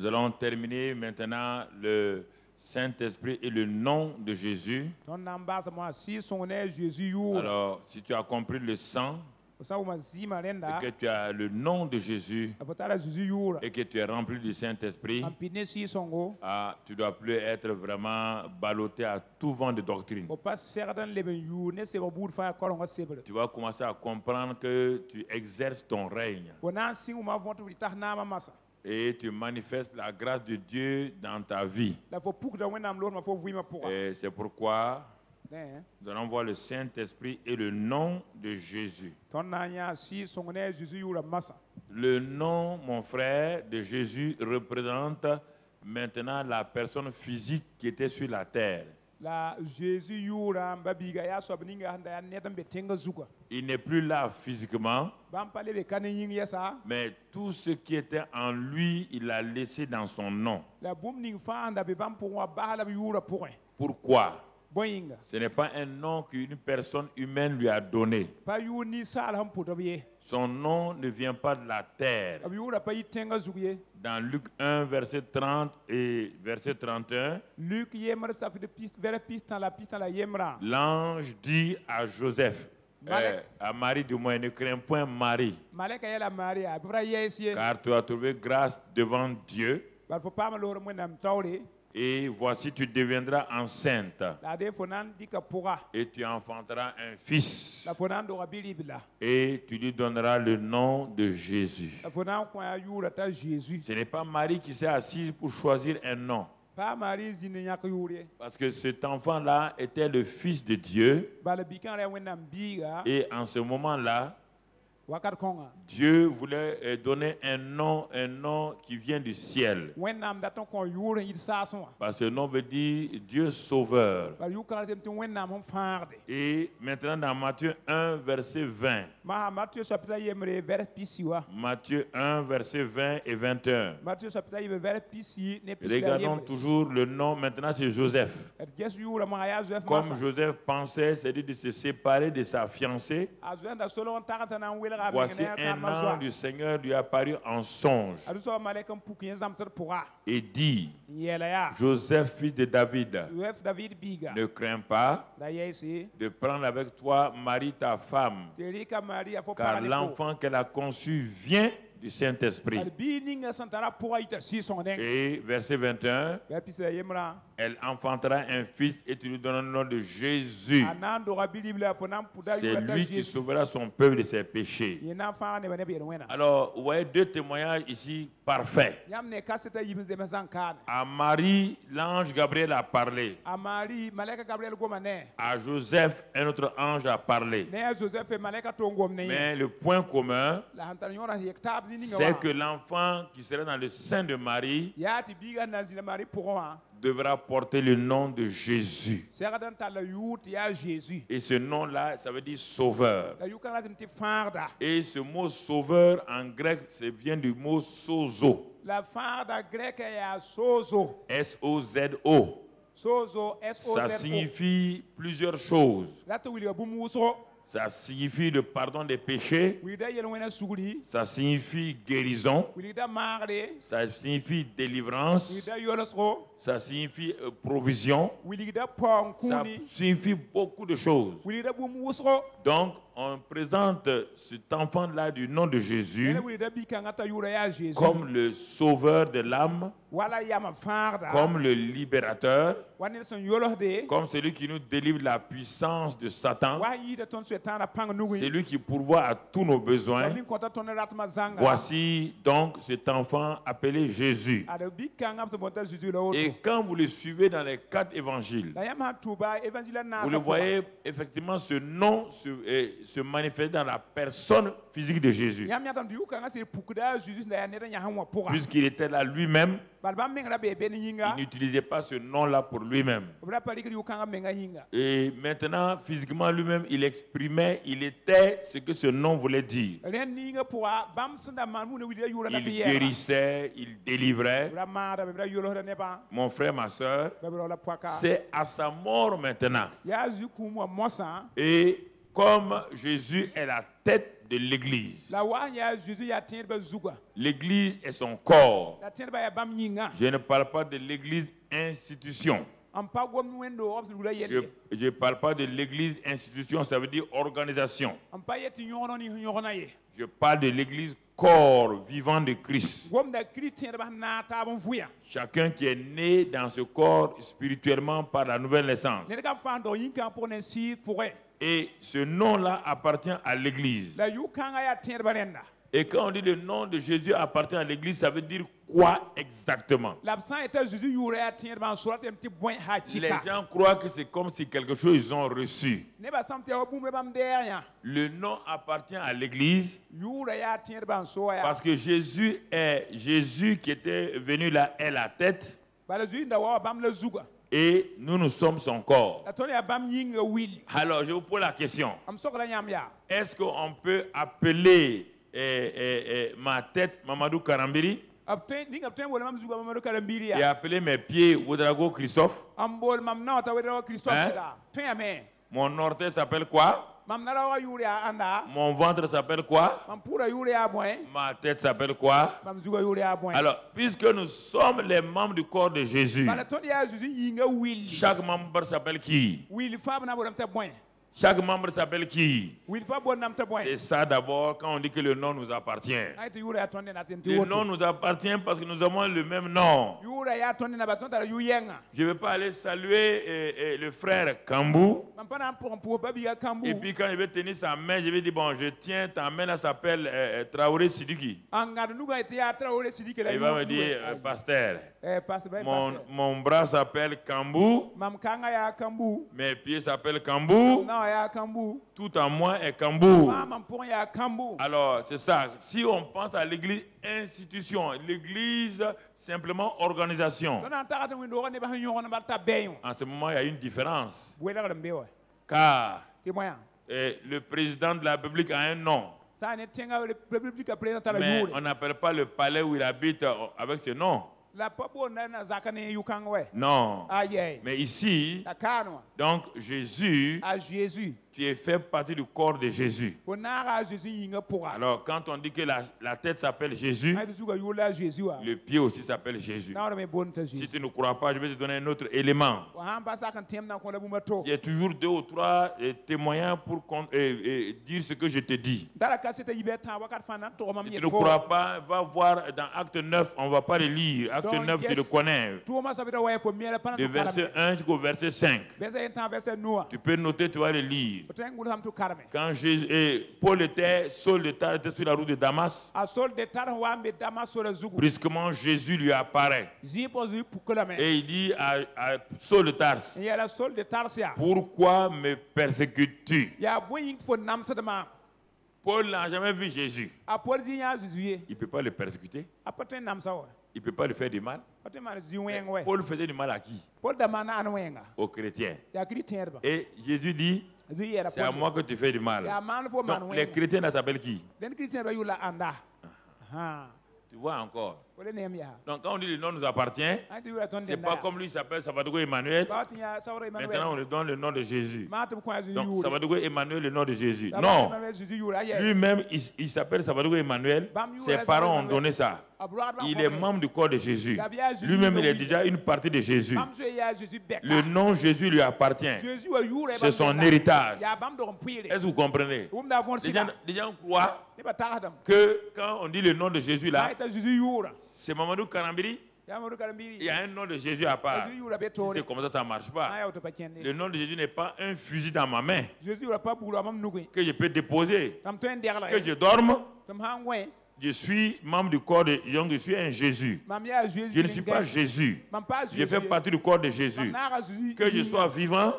Nous allons terminer maintenant le Saint-Esprit et le nom de Jésus. Alors, si tu as compris le sang, et que tu as le nom de Jésus, et que tu es rempli du Saint-Esprit, tu ne dois plus être vraiment ballotté à tout vent de doctrine. Tu vas commencer à comprendre que tu exerces ton règne. Et tu manifestes la grâce de Dieu dans ta vie. Et c'est pourquoi nous allons voir le Saint-Esprit et le nom de Jésus. Le nom, mon frère, de Jésus représente maintenant la personne physique qui était sur la terre. Il n'est plus là physiquement, mais tout ce qui était en lui, il l'a laissé dans son nom. Pourquoi? Ce n'est pas un nom qu'une personne humaine lui a donné. Son nom ne vient pas de la terre. Dans Luc 1, verset 30 et verset 31, l'ange dit à Joseph, à Marie du moins, ne crains point Marie, car tu as trouvé grâce devant Dieu. Et voici, tu deviendras enceinte. Et tu enfanteras un fils. Et tu lui donneras le nom de Jésus. Ce n'est pas Marie qui s'est assise pour choisir un nom. Parce que cet enfant-là était le fils de Dieu. Et en ce moment-là, Dieu voulait donner un nom qui vient du ciel. Parce que le nom veut dire Dieu sauveur. Et maintenant dans Matthieu 1, verset 20. Matthieu 1, verset 20 et 21. Regardons toujours le nom. Maintenant c'est Joseph. Comme Joseph pensait, c'est-à-dire de se séparer de sa fiancée, voici un ange du Seigneur lui apparut en songe et dit, Joseph, fils de David, ne crains pas de prendre avec toi Marie ta femme, car l'enfant qu'elle a conçu vient du Saint-Esprit. Et verset 21, elle enfantera un fils et tu lui donneras le nom de Jésus. C'est lui qui sauvera son peuple de ses péchés. Alors, vous voyez deux témoignages ici parfaits. À Marie, l'ange Gabriel a parlé. À Joseph, un autre ange a parlé. Mais le point commun, c'est que l'enfant qui sera dans le sein de Marie devra porter le nom de Jésus. Et ce nom-là, ça veut dire sauveur. Et ce mot sauveur en grec, ça vient du mot sozo. S-O-Z-O. Ça signifie plusieurs choses. Ça signifie le pardon des péchés. Ça signifie guérison. Ça signifie délivrance. Ça signifie provision. Ça signifie beaucoup de choses. Donc, on présente cet enfant-là du nom de Jésus comme le sauveur de l'âme, comme le libérateur, comme celui qui nous délivre de la puissance de Satan. C'est lui qui pourvoit à tous nos besoins. Voici donc cet enfant appelé Jésus. Et quand vous le suivez dans les 4 évangiles, vous le voyez effectivement ce nom se manifester dans la personne physique de Jésus. Puisqu'il était là lui-même, il n'utilisait pas ce nom-là pour lui-même. Et maintenant, physiquement lui-même, il exprimait, il était ce que ce nom voulait dire. Il guérissait, il délivrait. Mon frère, ma soeur, c'est à sa mort maintenant. Et comme Jésus est la tête de l'Église. L'Église est son corps. Je ne parle pas de l'Église institution. Je ne parle pas de l'Église institution, ça veut dire organisation. Je parle de l'Église corps vivant de Christ. Chacun qui est né dans ce corps spirituellement par la nouvelle naissance. Et ce nom-là appartient à l'Église. Et quand on dit le nom de Jésus appartient à l'Église, ça veut dire quoi exactement? Les gens croient que c'est comme si quelque chose ils ont reçu. Le nom appartient à l'Église parce que Jésus qui était venu là est la tête. Et nous sommes son corps. Alors je vous pose la question. Est-ce qu'on peut appeler ma tête Mamadou Karambiri et appeler mes pieds Ouedraogo Christophe? Hein? Mon orteil s'appelle quoi? Mon ventre s'appelle quoi? Ma tête s'appelle quoi? Alors, puisque nous sommes les membres du corps de Jésus, chaque membre s'appelle qui? Chaque membre s'appelle qui? C'est ça d'abord quand on dit que le nom nous appartient. Le nom nous appartient parce que nous avons le même nom. Je ne vais pas aller saluer le frère Kambou. Et puis quand je vais tenir sa main, je vais dire, bon, je tiens ta main, là s'appelle Traoré Sidiki. Il va me dire, pasteur, mon bras s'appelle Kambou, mes pieds s'appellent Kambou. Tout en moi est Kambou. Alors, c'est ça. Si on pense à l'église institution, l'église simplement organisation, en ce moment, il y a une différence. Car le président de la République a un nom. Mais on n'appelle pas le palais où il habite avec ce nom. Non. Mais ici, donc Jésus, tu es fait partie du corps de Jésus. Alors quand on dit que la tête s'appelle Jésus, le pied aussi s'appelle Jésus. Si tu ne crois pas, je vais te donner un autre élément. Il y a toujours 2 ou 3 témoins pour dire ce que je te dis. Si tu ne crois pas, va voir dans Acte 9, on ne va pas le lire. Acte 9, tu le connais. De verset 1 jusqu'au verset 5. Tu peux noter, tu vas le lire. Quand Paul était, Saul était sur la route de Damas, brusquement Jésus lui apparaît. Et il dit à Saul de Tarse, pourquoi me persécutes-tu? Paul n'a jamais vu Jésus. Il ne peut pas le persécuter. Il ne peut pas lui faire du mal. Paul faisait du mal à qui? Aux chrétiens. Et Jésus dit, c'est à moi que tu fais du mal. Donc, les chrétiens là s'appellent qui? Tu vois encore. Donc quand on dit le nom nous appartient, c'est pas comme lui s'appelle Savadogo Emmanuel. Maintenant on lui donne le nom de Jésus. Donc Savadogo Emmanuel, le nom de Jésus. Non. Lui-même il s'appelle Savadogo Emmanuel. Ses parents ont donné ça. Il est membre du corps de Jésus. Lui-même il est déjà une partie de Jésus. Le nom Jésus lui appartient. C'est son héritage. Est-ce que vous comprenez? Les gens croient que quand on dit le nom de Jésus là, c'est Mamadou Karambiri. Il y a un nom de Jésus à part. C'est comme ça, ça ne marche pas. Le nom de Jésus n'est pas un fusil dans ma main que je peux déposer. Que je dorme, je suis membre du corps de Jésus, je suis un Jésus. Je ne suis pas Jésus. Je fais partie du corps de Jésus. Que je sois vivant,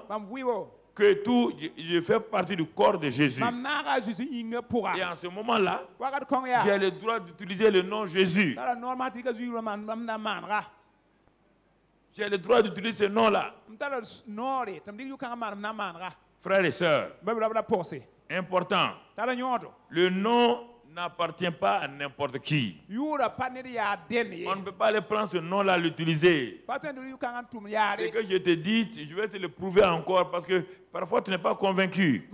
que tout, je fais partie du corps de Jésus. Et en ce moment-là, j'ai le droit d'utiliser le nom Jésus. J'ai le droit d'utiliser ce nom-là. Frères et sœurs, important, le nom n'appartient pas à n'importe qui. On ne peut pas aller prendre ce nom-là, l'utiliser. Ce que je te dis, je vais te le prouver encore parce que parfois tu n'es pas convaincu.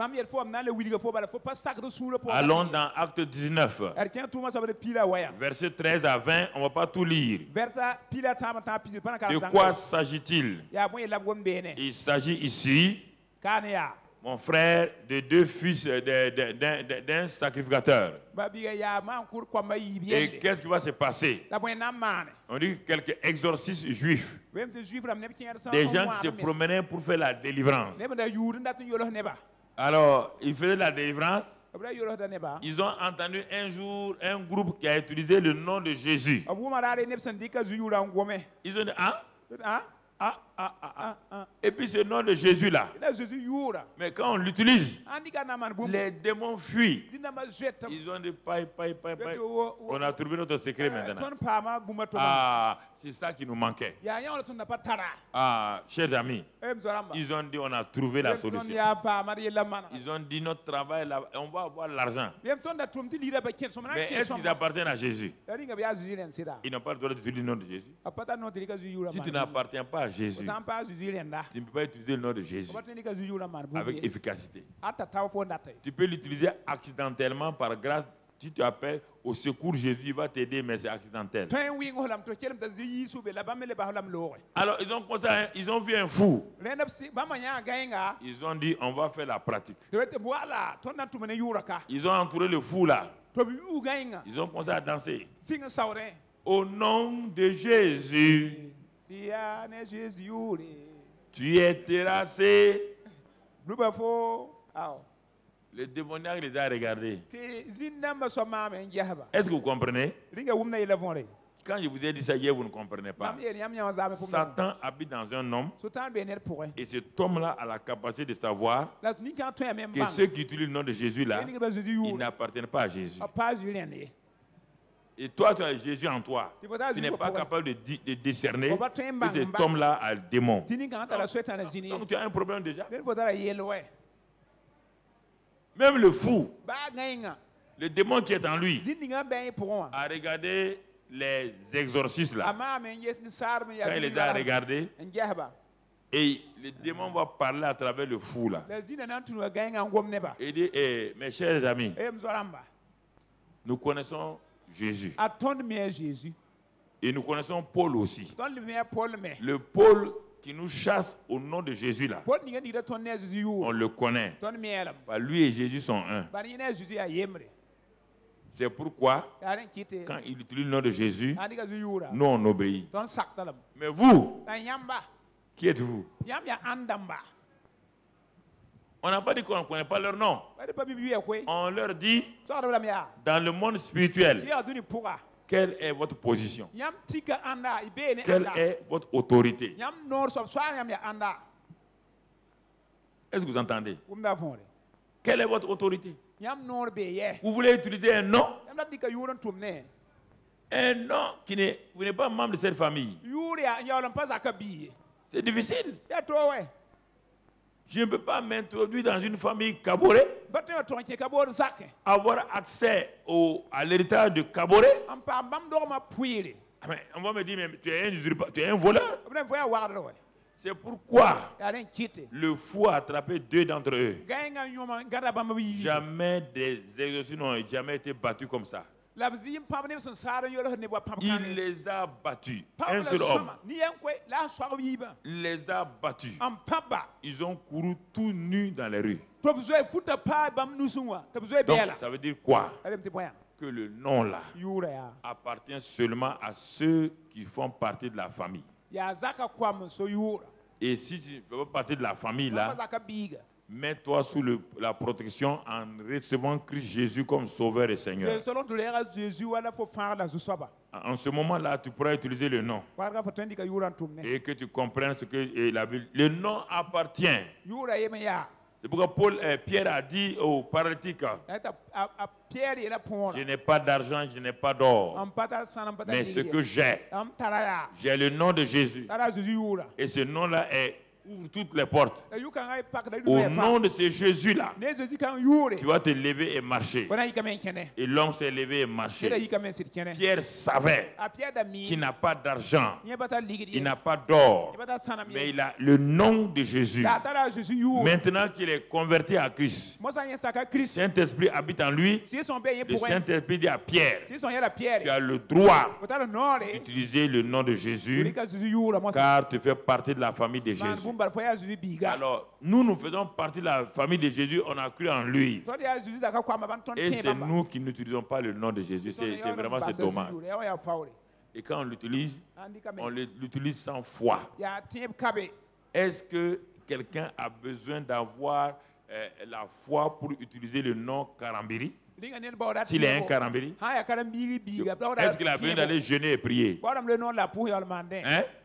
Allons dans Acte 19. Versets 13 à 20, on ne va pas tout lire. De quoi s'agit-il? Il s'agit ici, mon frère, de deux fils d'un sacrificateur. Et qu'est-ce qui va se passer? On dit quelques exorcistes juifs. Des gens qui se promenaient pour faire la délivrance. Alors, ils faisaient la délivrance. Ils ont entendu un jour un groupe qui a utilisé le nom de Jésus. Ils ont dit, et puis ce nom de Jésus-là, mais quand on l'utilise, les démons fuient. Ils ont dit, on a trouvé notre secret maintenant. C'est ça qui nous manquait. Chers amis, ils ont dit, on a trouvé la solution. Ils ont dit, notre travail, là, on va avoir l'argent. Mais est-ce qu'ils appartiennent à Jésus? Ils n'ont pas le droit d'utiliser le nom de Jésus. Si tu n'appartiens pas à Jésus, tu ne peux pas utiliser le nom de Jésus avec efficacité. Tu peux l'utiliser accidentellement par grâce. Si tu appelles au secours Jésus, il va t'aider, mais c'est accidentel. Alors, ils ont vu un fou. Ils ont dit, on va faire la pratique. Ils ont entouré le fou là. Ils ont commencé à danser. Au nom de Jésus, tu es terrassé. Le démoniaque les a regardés. Est-ce que vous comprenez? Quand je vous ai dit ça hier, vous ne comprenez pas. Satan habite dans un homme. Et cet homme-là a la capacité de savoir que ceux qui utilisent le nom de Jésus là, ils n'appartiennent pas à Jésus. Et toi, tu as Jésus en toi. Tu n'es pas capable de discerner que cet homme-là a le démon. Donc tu as un problème déjà. Même le fou, le démon qui est en lui, a regardé les exorcistes là. Quand il les a regardés, et le démon va parler à travers le fou là. Il dit, mes chers amis, nous connaissons Jésus. Et nous connaissons Paul aussi. Le Paul qui nous chasse au nom de Jésus là. On le connaît. Lui et Jésus sont un. C'est pourquoi, quand il utilise le nom de Jésus, nous on obéit. Mais vous, qui êtes-vous? On n'a pas dit qu'on ne connaît pas leur nom. On leur dit, dans le monde spirituel, quelle est votre position? Quelle est votre autorité? Est-ce que vous entendez? Quelle est votre autorité? Vous voulez utiliser un nom? Un nom qui vous n'êtes pas membre de cette famille. C'est difficile. Je ne peux pas m'introduire dans une famille Kaboré, avoir accès à l'héritage de Kaboré. Mais on va me dire, mais tu es un voleur. C'est pourquoi le fou a attrapé deux d'entre eux. Jamais des exorcistes n'ont jamais été battus comme ça. Il les a battus. Un seul homme. Il les a battus. Ils ont couru tout nus dans les rues. Donc, ça veut dire quoi? Que le nom là appartient seulement à ceux qui font partie de la famille. Et si tu ne fais pas partie de la famille là, mets-toi sous la protection en recevant Christ Jésus comme Sauveur et Seigneur. En ce moment-là, tu pourras utiliser le nom. Et que tu comprennes ce que la Bible. Le nom appartient. C'est pourquoi Pierre a dit au paralytique, je n'ai pas d'argent, je n'ai pas d'or, mais ce que j'ai le nom de Jésus. Et ce nom-là est Ouvre toutes les portes. Au nom de ce Jésus-là, tu vas te lever et marcher. Et l'homme s'est levé et marché. Pierre savait qu'il n'a pas d'argent, il n'a pas d'or, mais il a le nom de Jésus. Maintenant qu'il est converti à Christ, le Saint-Esprit habite en lui. Le Saint-Esprit dit à Pierre, tu as le droit d'utiliser le nom de Jésus, car tu fais partie de la famille de Jésus. Alors, nous faisons partie de la famille de Jésus, on a cru en lui. Et c'est nous qui n'utilisons pas le nom de Jésus. C'est dommage. Et quand on l'utilise sans foi. Est-ce que quelqu'un a besoin d'avoir la foi pour utiliser le nom Karambiri? S'il est un Karambiri, est-ce qu'il a besoin d'aller jeûner et prier?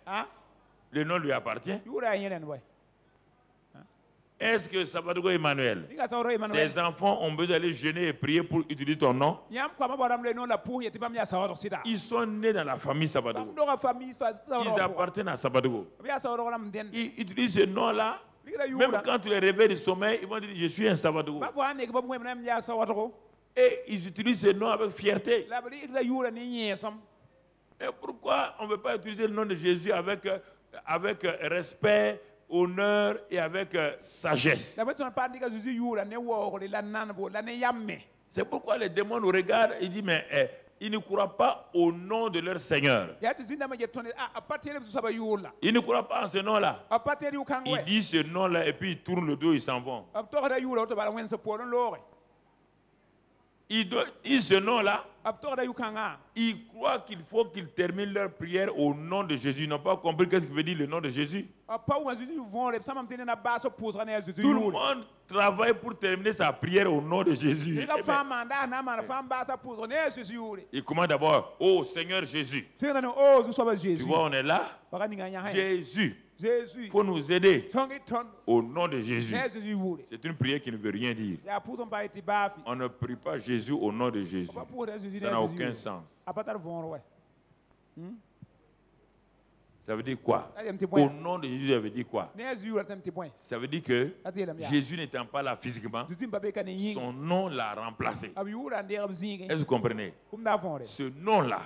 Hein? Le nom lui appartient. Est-ce que Sabadogo Emmanuel, tes enfants ont besoin d'aller jeûner et prier pour utiliser ton nom? Ils sont nés dans la famille Sabadogo. Ils appartiennent à Sabadogo. Ils utilisent ce nom-là. Même quand tu les réveilles du sommeil, ils vont dire je suis un Sabadogo. Et ils utilisent ce nom avec fierté. Et pourquoi on ne veut pas utiliser le nom de Jésus avec respect, honneur et avec sagesse? C'est pourquoi les démons nous regardent et disent mais ils ne croient pas au nom de leur Seigneur. Ils ne croient pas en ce nom-là. Ils disent ce nom-là et puis ils tournent le dos, ils s'en vont. Ils disent ce nom-là. Ils croient qu'il faut qu'ils terminent leur prière au nom de Jésus. Ils n'ont pas compris ce que veut dire le nom de Jésus. Tout le monde travaille pour terminer sa prière au nom de Jésus. Il commence d'abord, oh Seigneur Jésus. Tu vois, on est là. Jésus. Il faut nous aider au nom de Jésus. C'est une prière qui ne veut rien dire. On ne prie pas Jésus au nom de Jésus. Ça n'a aucun sens. Ça veut dire quoi? Au nom de Jésus, ça veut dire quoi? Ça veut dire que Jésus n'étant pas là physiquement, son nom l'a remplacé. Est-ce que vous comprenez? Ce nom-là,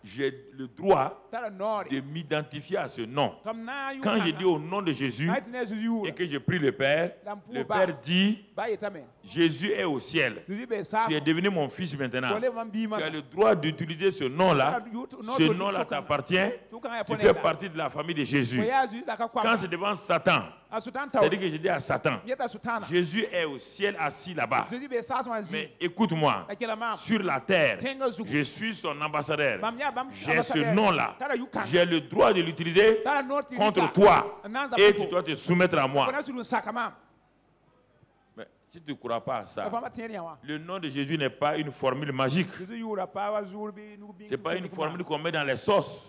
j'ai le droit de m'identifier à ce nom. Quand je dis au nom de Jésus et que je prie le Père dit, Jésus est au ciel. Tu es devenu mon fils maintenant. Tu as le droit d'utiliser ce nom-là. Ce nom-là t'appartient. Tu fais partie de la famille de Jésus. Quand c'est devant Satan, c'est-à-dire que je dis à Satan, Jésus est au ciel assis là-bas. Mais écoute-moi, sur la terre, je suis son ambassadeur. J'ai ce nom-là. J'ai le droit de l'utiliser contre toi. Et tu dois te soumettre à moi. Mais si tu ne crois pas à ça, le nom de Jésus n'est pas une formule magique. Ce n'est pas une formule qu'on met dans les sauces.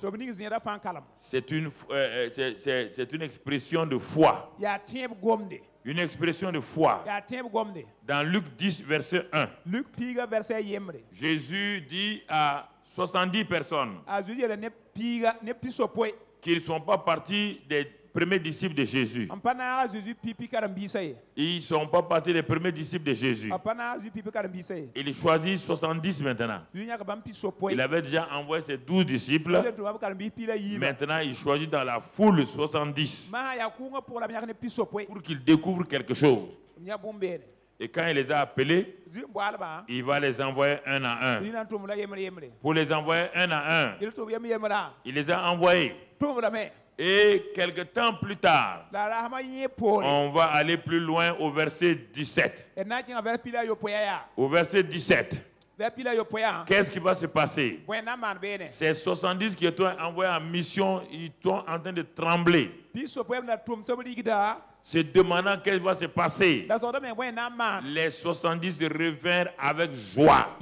C'est une expression de foi. Une expression de foi. Dans Luc 10, verset 1. Jésus dit à 70 personnes qu'ils ne sont pas partis des premiers disciples de Jésus. Ils ne sont pas partis des premiers disciples de Jésus. Il choisit 70 maintenant. Il avait déjà envoyé ses 12 disciples. Maintenant, il choisit dans la foule 70 pour qu'ils découvrent quelque chose. Et quand il les a appelés, il va les envoyer un à un. Pour les envoyer un à un, il les a envoyés. Et quelque temps plus tard, on va aller plus loin au verset 17. Au verset 17. Qu'est-ce qui va se passer? Ces 70 qui étaient envoyés en mission, ils sont en train de trembler, se demandant qu'est-ce qui va se passer. Les 70 revinrent avec joie.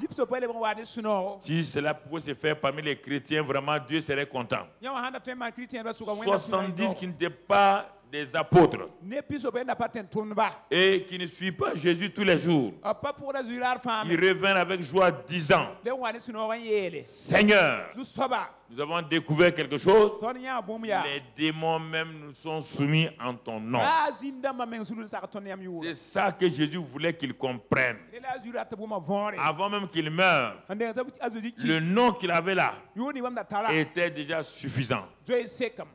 Si cela pouvait se faire parmi les chrétiens, vraiment Dieu serait content. 70 qui n'étaient pas des apôtres et qui ne suivent pas Jésus tous les jours, ils reviennent avec joie disant, Seigneur, Nous avons découvert quelque chose. Les démons même nous sont soumis en ton nom. C'est ça que Jésus voulait qu'ils comprennent. Avant même qu'il meure, le nom qu'il avait là était déjà suffisant.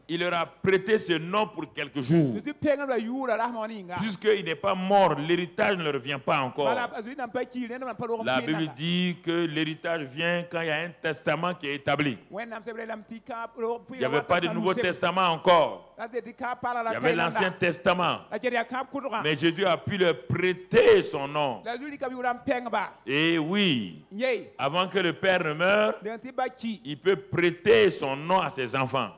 Il leur a prêté ce nom pour quelques jours. Puisqu'il n'est pas mort, l'héritage ne leur revient pas encore. La Bible dit que l'héritage vient quand il y a un testament qui est établi. Il n'y avait pas de Nouveau Testament encore. Il y avait l'Ancien Testament. Mais Jésus a pu leur prêter son nom. Et oui, avant que le Père ne meure, il peut prêter son nom à ses enfants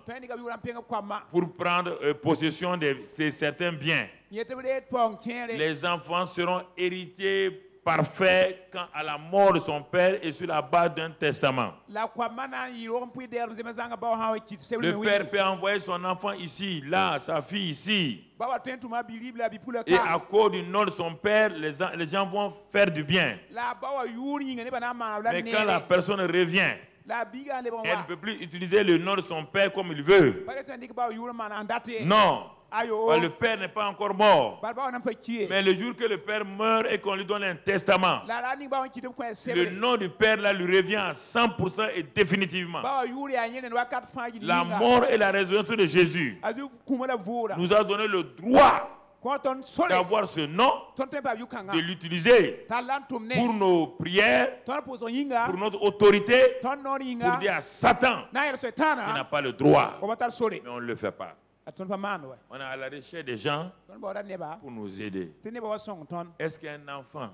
pour prendre possession de certains biens. Les enfants seront héritiers parfait quand à la mort de son père et sur la base d'un testament. Le père peut envoyer son enfant ici, là, sa fille ici. Et à cause du nom de son père, les gens vont faire du bien. Mais quand la personne revient, elle ne peut plus utiliser le nom de son père comme il veut. Non. Le père n'est pas encore mort. Mais le jour que le père meurt et qu'on lui donne un testament, le nom du père là lui revient à 100% et définitivement. La mort et la résurrection de Jésus nous a donné le droit d'avoir ce nom, de l'utiliser pour nos prières, pour notre autorité, pour dire à Satan qu'il n'a pas le droit. Mais on ne le fait pas. On est à la recherche des gens pour nous aider. Est-ce qu'un enfant,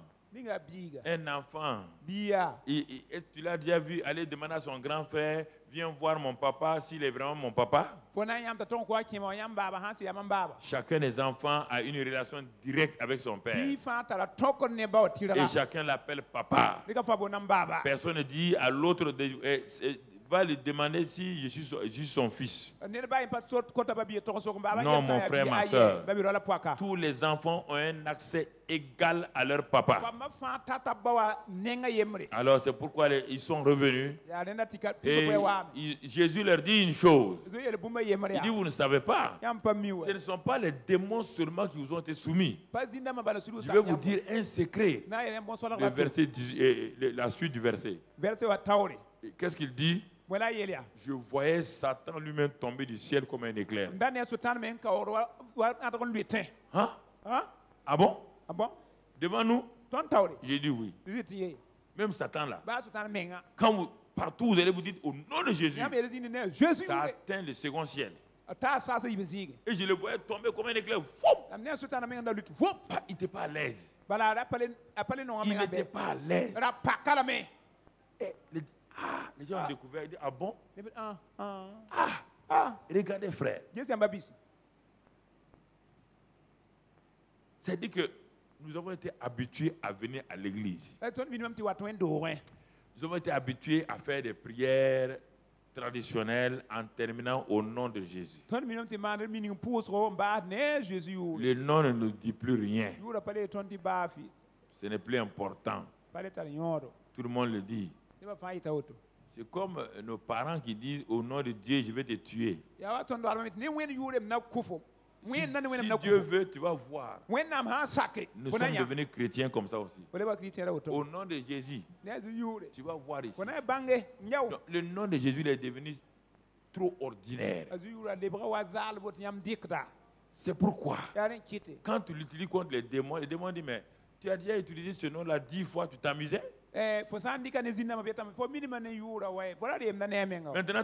tu l'as déjà vu aller demander à son grand frère, viens voir mon papa, s'il est vraiment mon papa? Chacun des enfants a une relation directe avec son père. Et chacun l'appelle papa. Personne ne dit à l'autre va lui demander si je suis son fils. Non, mon frère, ma soeur. Tous les enfants ont un accès égal à leur papa. Alors c'est pourquoi ils sont revenus. Et Jésus leur dit une chose. Il dit, vous ne savez pas. Ce ne sont pas les démons seulement qui vous ont été soumis. Je vais vous dire un secret. Le verset, la suite du verset. Qu'est-ce qu'il dit? Je voyais Satan lui-même tomber du ciel comme un éclair. Hein? Ah bon? Devant nous? J'ai dit oui. Même Satan là. Quand partout vous allez vous dire au nom de Jésus, ça atteint le second ciel. Et je le voyais tomber comme un éclair. Il n'était pas à l'aise. Il n'était pas à l'aise. Les gens ont découvert, ils disent, ah bon? Regardez frère. C'est-à-dire que nous avons été habitués à venir à l'église. Nous avons été habitués à faire des prières traditionnelles en terminant au nom de Jésus. Le nom ne nous dit plus rien. Ce n'est plus important. Tout le monde le dit. C'est comme nos parents qui disent au nom de Dieu, je vais te tuer. Si Dieu veut, tu vas voir. Nous sommes devenus chrétiens comme ça aussi. Au nom de Jésus, tu vas voir ici. Donc, le nom de Jésus est devenu trop ordinaire. C'est pourquoi, quand tu l'utilises contre les démons disent, mais tu as déjà utilisé ce nom-là 10 fois, tu t'amusais? Maintenant,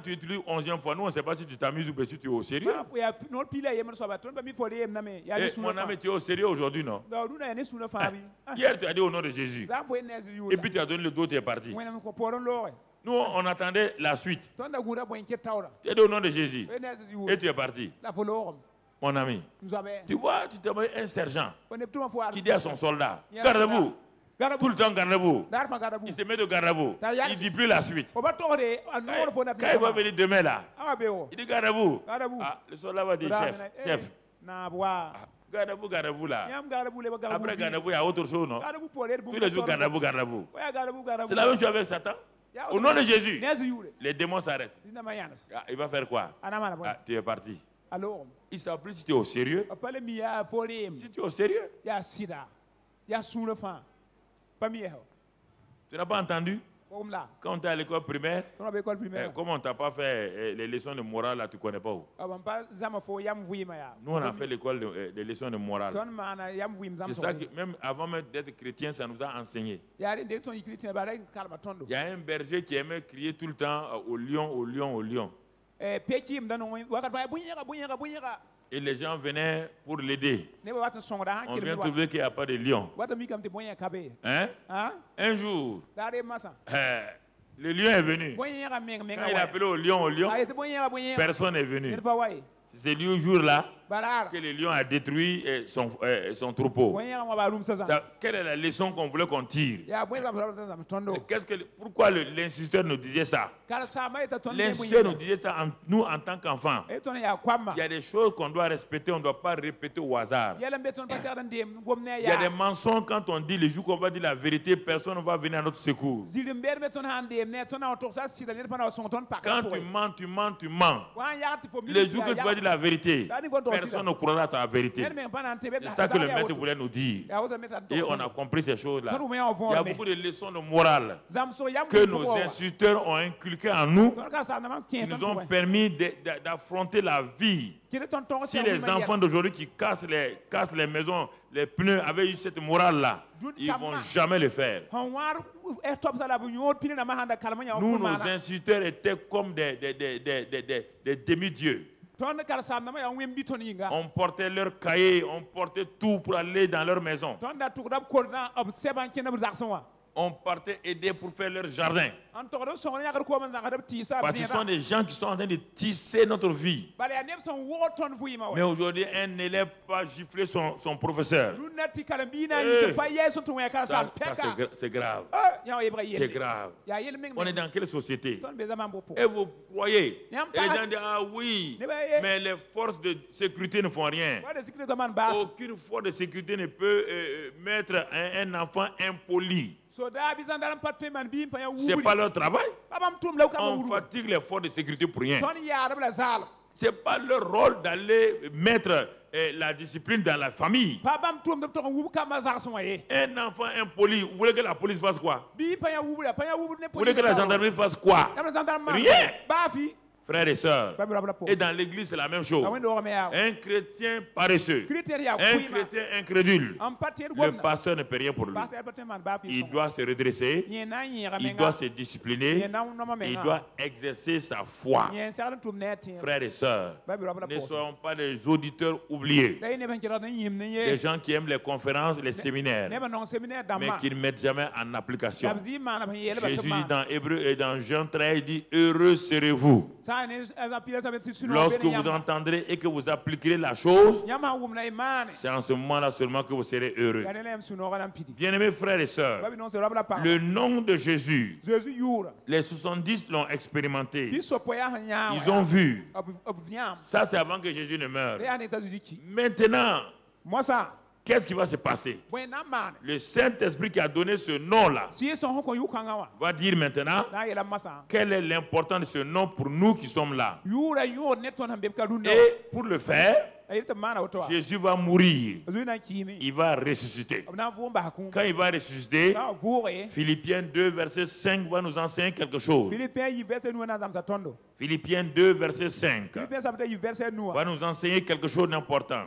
tu utilises 11e fois. Nous, on ne sait pas si tu t'amuses ou si tu es au sérieux. Mon ami, tu es au sérieux aujourd'hui, non? Hier, tu as dit au nom de Jésus. Et puis tu as donné le dos, tu es parti. Nous, on attendait la suite. Tu as dit au nom de Jésus. Et tu es parti. Mon ami, tu vois, tu t'envoies un sergent qui dit à son soldat, gardez-vous. Tout le temps, gardez-vous. Il se met de garde-vous. Il ne dit plus la suite. Quand il va venir demain là, il dit gardez-vous. Le soldat va dire chef. Gardez-vous là. Après gardez-vous, il y a autre chose, non? Tous les jours, gardez-vous. C'est la même chose avec Satan. Au nom de Jésus, les démons s'arrêtent. Il va faire quoi? Tu es parti. Il ne savent plus si tu es au sérieux. Si tu es au sérieux. Tu n'as pas entendu? Quand tu es à l'école primaire, comme on ne t'a pas fait les leçons de morale, là, tu ne connais pas où? Nous, on a fait l'école des leçons de morale. C'est ça que, même avant d'être chrétien, ça nous a enseigné. Il y a un berger qui aimait crier tout le temps au lion, au lion, au lion. Et les gens venaient pour l'aider. On vient trouver qu'il n'y a pas de lion. Hein? Un jour, le lion est venu. Quand il a appelé au lion, personne n'est venu. C'est le jour-là que le lion a détruit son troupeau. Quelle est la leçon qu'on voulait qu'on tire? Pourquoi l'instituteur nous disait ça? L'instituteur nous disait ça, nous en tant qu'enfants. Il y a des choses qu'on doit respecter, on ne doit pas répéter au hasard. Il y a des mensonges quand on dit le jour qu'on va dire la vérité, personne ne va venir à notre secours. Quand tu mens, tu mens, tu mens. Le jour que tu vas dire la vérité, personne ne croira à ta vérité. C'est ça que le maître voulait nous dire. Et on a compris ces choses-là. Il y a beaucoup de leçons de morale que nos instituteurs ont inculquées en nous, qui nous ont permis d'affronter la vie. Si les enfants d'aujourd'hui qui cassent les maisons, les pneus avaient eu cette morale-là, ils ne vont jamais le faire. Nous, nos instituteurs étaient comme des demi-dieux. On portait leurs cahiers, on portait tout pour aller dans leur maison. On partait aider pour faire leur jardin. Parce qu'ils sont des gens qui sont en train de tisser notre vie. Mais aujourd'hui, un n'élève pas gifler son professeur. C'est grave. C'est grave. On est dans quelle société? Et vous croyez? Et les gens disent, ah oui, mais les forces de sécurité ne font rien. Aucune force de sécurité ne peut mettre un enfant impoli. C'est pas leur travail. On fatigue les forces de sécurité pour rien. C'est pas leur rôle d'aller mettre la discipline dans la famille. Un enfant impoli, vous voulez que la police fasse quoi? Vous voulez que la gendarmerie fasse quoi? Rien. Frères et sœurs, et dans l'église c'est la même chose. Un chrétien paresseux, un chrétien incrédule, le pasteur ne peut rien pour lui. Il doit se redresser, il doit se discipliner, il doit exercer sa foi. Frères et sœurs, ne soyons pas des auditeurs oubliés, des gens qui aiment les conférences, les séminaires, mais qui ne mettent jamais en application. Jésus dit dans Hébreux et dans Jean 13, il dit « Heureux serez-vous » lorsque vous entendrez et que vous appliquerez la chose. C'est en ce moment-là seulement que vous serez heureux. Bien-aimés frères et sœurs, le nom de Jésus, les 70 l'ont expérimenté. Ils ont vu. Ça, c'est avant que Jésus ne meure. Maintenant, qu'est-ce qui va se passer? Le Saint-Esprit qui a donné ce nom-là va dire maintenant quelle est l'importance de ce nom pour nous qui sommes là. Et pour le faire, Jésus va mourir. Il va ressusciter. Quand il va ressusciter, Philippiens 2, verset 5 va nous enseigner quelque chose. Philippiens 2, verset 5 va nous enseigner quelque chose d'important.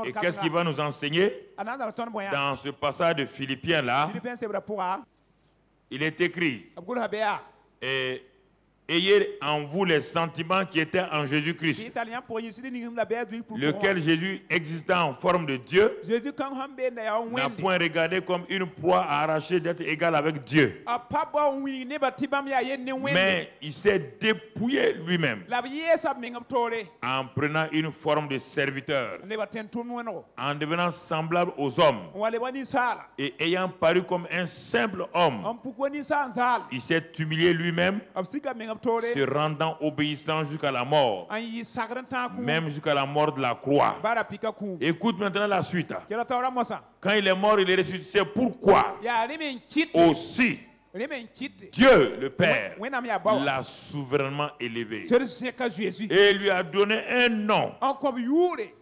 Et qu'est-ce qu'il va nous enseigner? Dans ce passage de Philippiens là, il est écrit, ayez en vous les sentiments qui étaient en Jésus-Christ, lequel Jésus existant en forme de Dieu, n'a point regardé comme une proie à arracher d'être égal avec Dieu. Mais il s'est dépouillé lui-même en prenant une forme de serviteur, en devenant semblable aux hommes et ayant paru comme un simple homme. Il s'est humilié lui-même, se rendant obéissant jusqu'à la mort, même jusqu'à la mort de la croix. Écoute maintenant la suite. Quand il est mort, il est ressuscité. C'est pourquoi aussi Dieu, le Père, l'a souverainement élevé et lui a donné un nom,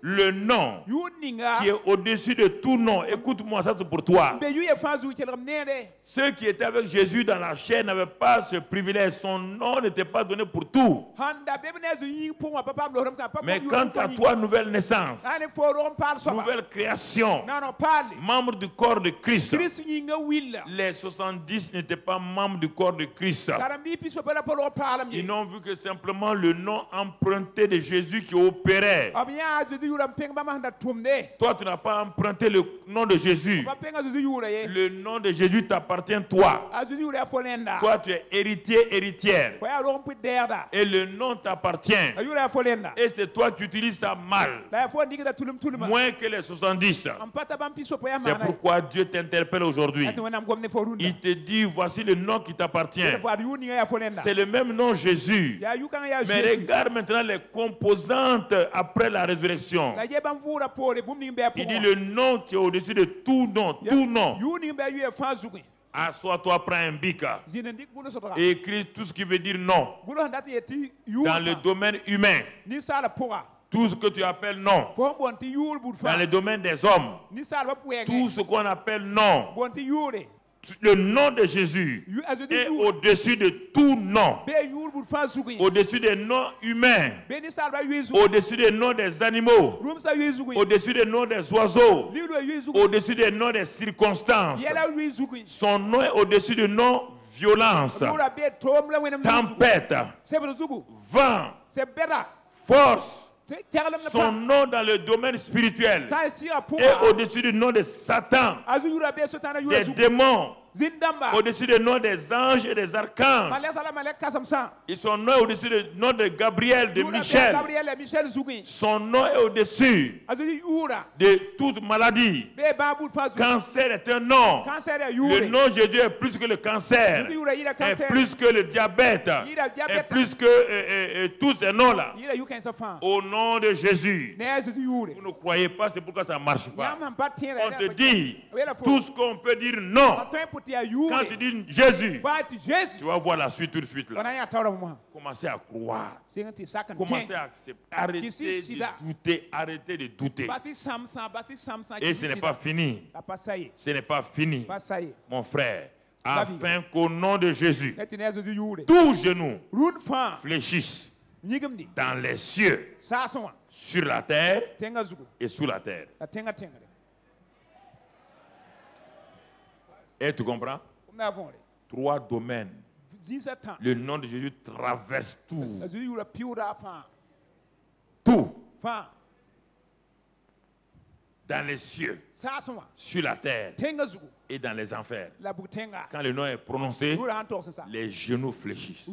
le nom qui est au-dessus de tout nom. Écoute-moi, ça c'est pour toi. Ceux qui étaient avec Jésus dans la chair n'avaient pas ce privilège. Son nom n'était pas donné pour tout. Mais quant à toi, nouvelle naissance, nouvelle création, membre du corps de Christ, les 70 n'étaient pas membres du corps de Christ. Ils n'ont vu que simplement le nom emprunté de Jésus qui opérait. Toi, tu n'as pas emprunté le nom de Jésus. Le nom de Jésus t'appartient toi. Toi, tu es héritier, héritière. Et le nom t'appartient. Et c'est toi qui utilises ça mal. Moins que les 70. C'est pourquoi Dieu t'interpelle aujourd'hui. Il te dit, voici le nom qui t'appartient. C'est le même nom Jésus. Mais regarde maintenant les composantes après la résurrection. Il dit le nom qui est au-dessus de tout nom. Tout nom. Assois-toi, prends un bic et écris tout ce qui veut dire non. Dans le domaine humain, tout ce que tu appelles non. Dans le domaine des hommes, tout ce qu'on appelle non. Le nom de Jésus est au-dessus de tout nom. Au-dessus des noms humains. Au-dessus des noms des animaux. Au-dessus des noms des oiseaux. Au-dessus des noms des circonstances. Son nom est au-dessus du nom violence, tempête, vent, force. Son nom dans le domaine spirituel est au-dessus du nom de Satan, des démons, au-dessus du nom des anges et des archanges. Et son nom est au-dessus du nom de Gabriel, de Michel. Son nom est au-dessus de toute maladie. Cancer est un nom. Le nom de Jésus est plus que le cancer, est plus que le diabète, est plus que tous ces noms-là. Au nom de Jésus. Vous ne croyez pas, c'est pourquoi ça ne marche pas. On te dit tout ce qu'on peut dire non. Quand tu dis Jésus, tu vas voir la suite tout de suite. Là. Commencez à croire. Commencez à accepter. Arrêtez de douter. Arrêtez de douter. Et ce n'est pas fini. Ce n'est pas fini, mon frère. Afin qu'au nom de Jésus, tous genoux fléchissent dans les cieux, sur la terre et sous la terre. Et tu comprends? 3 domaines. Le nom de Jésus traverse tout. Tout. Dans les cieux, sur la terre et dans les enfers. Quand le nom est prononcé, les genoux fléchissent.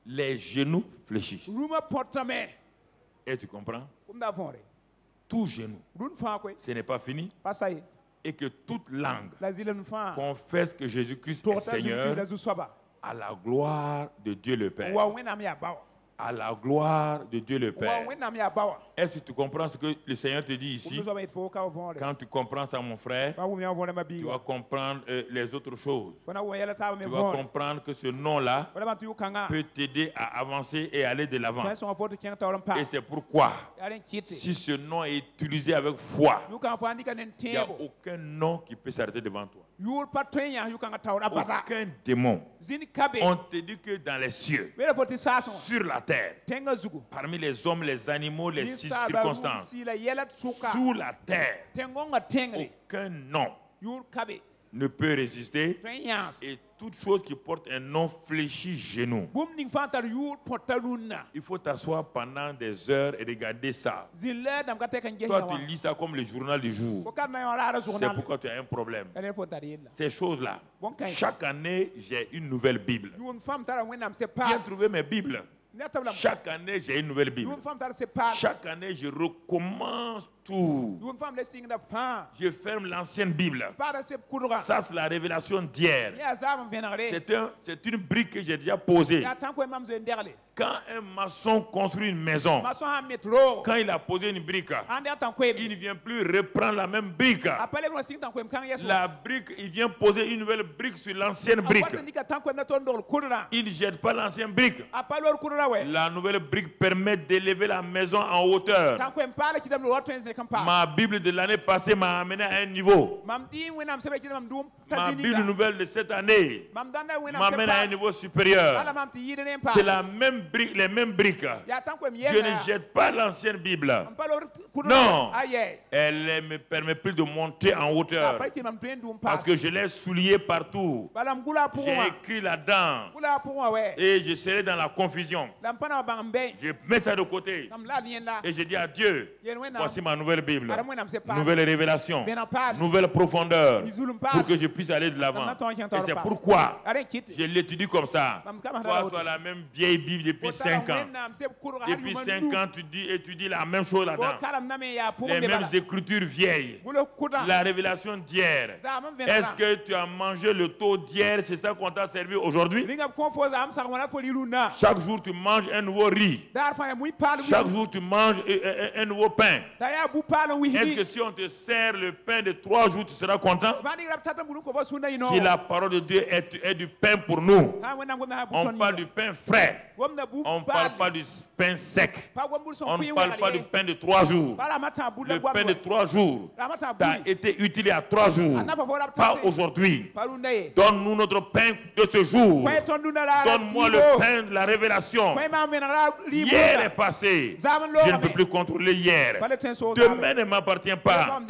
Les genoux fléchissent. Et tu comprends? Tout genou. Ce n'est pas fini. Et que toute langue confesse que Jésus-Christ est Seigneur à la gloire de Dieu le Père. À la gloire de Dieu le Père. Est-ce que tu comprends ce que le Seigneur te dit ici? Quand tu comprends ça, mon frère, tu vas comprendre les autres choses. Tu vas comprendre que ce nom-là peut t'aider à avancer et aller de l'avant. Et c'est pourquoi, si ce nom est utilisé avec foi, il n'y a aucun nom qui peut s'arrêter devant toi. Aucun démon. On te dit que dans les cieux, sur la terre, parmi les hommes, les animaux, les circonstances, sous la terre, aucun nom ne peut résister, et toute chose qui porte un nom fléchit genou. Il faut t'asseoir pendant des heures et regarder ça. Toi, tu lis ça comme le journal du jour. C'est pourquoi tu as un problème. Ces choses-là, chaque année, j'ai une nouvelle Bible. Viens trouver mes Bibles. Chaque année, j'ai une nouvelle Bible. Chaque année, je recommence tout. Je ferme l'ancienne Bible. Ça, c'est la révélation d'hier. C'est une brique que j'ai déjà posée. Quand un maçon construit une maison, quand il a posé une brique, il ne vient plus reprendre la même brique. La brique, il vient poser une nouvelle brique sur l'ancienne brique. Il ne jette pas l'ancienne brique. La nouvelle brique permet d'élever la maison en hauteur. Ma Bible de l'année passée m'a amené à un niveau. Ma Bible nouvelle de cette année m'amène à un niveau supérieur. C'est la même brique, les mêmes briques. Je ne jette pas l'ancienne Bible. Non, elle ne me permet plus de monter en hauteur. Parce que je l'ai soulié partout. J'ai écrit là-dedans. Et je serai dans la confusion. Je mets ça de côté. Et je dis à Dieu, voici ma nouvelle Bible. Nouvelle révélation. Nouvelle profondeur. Pour que je puisse aller de l'avant. Et c'est pourquoi je l'étudie comme ça. Toi, tu as la même vieille Bible depuis 5 ans. Depuis 5 ans, tu étudies la même chose là-dedans. Les mêmes écritures vieilles. La révélation d'hier. Est-ce que tu as mangé le taux d'hier? C'est ça qu'on t'a servi aujourd'hui? Chaque jour, tu manges un nouveau riz. Chaque jour, tu manges un nouveau pain. Est-ce que si on te sert le pain de 3 jours, tu seras content? Si la parole de Dieu est du pain pour nous, on parle du pain frais. On ne parle pas du pain sec. On ne parle pas du pain de 3 jours. Le pain de 3 jours t'a été utilisé à 3 jours. Pas aujourd'hui. Donne-nous notre pain de ce jour. Donne-moi le pain de la révélation. Hier est passé. Je ne peux plus contrôler hier. Demain ne m'appartient pas.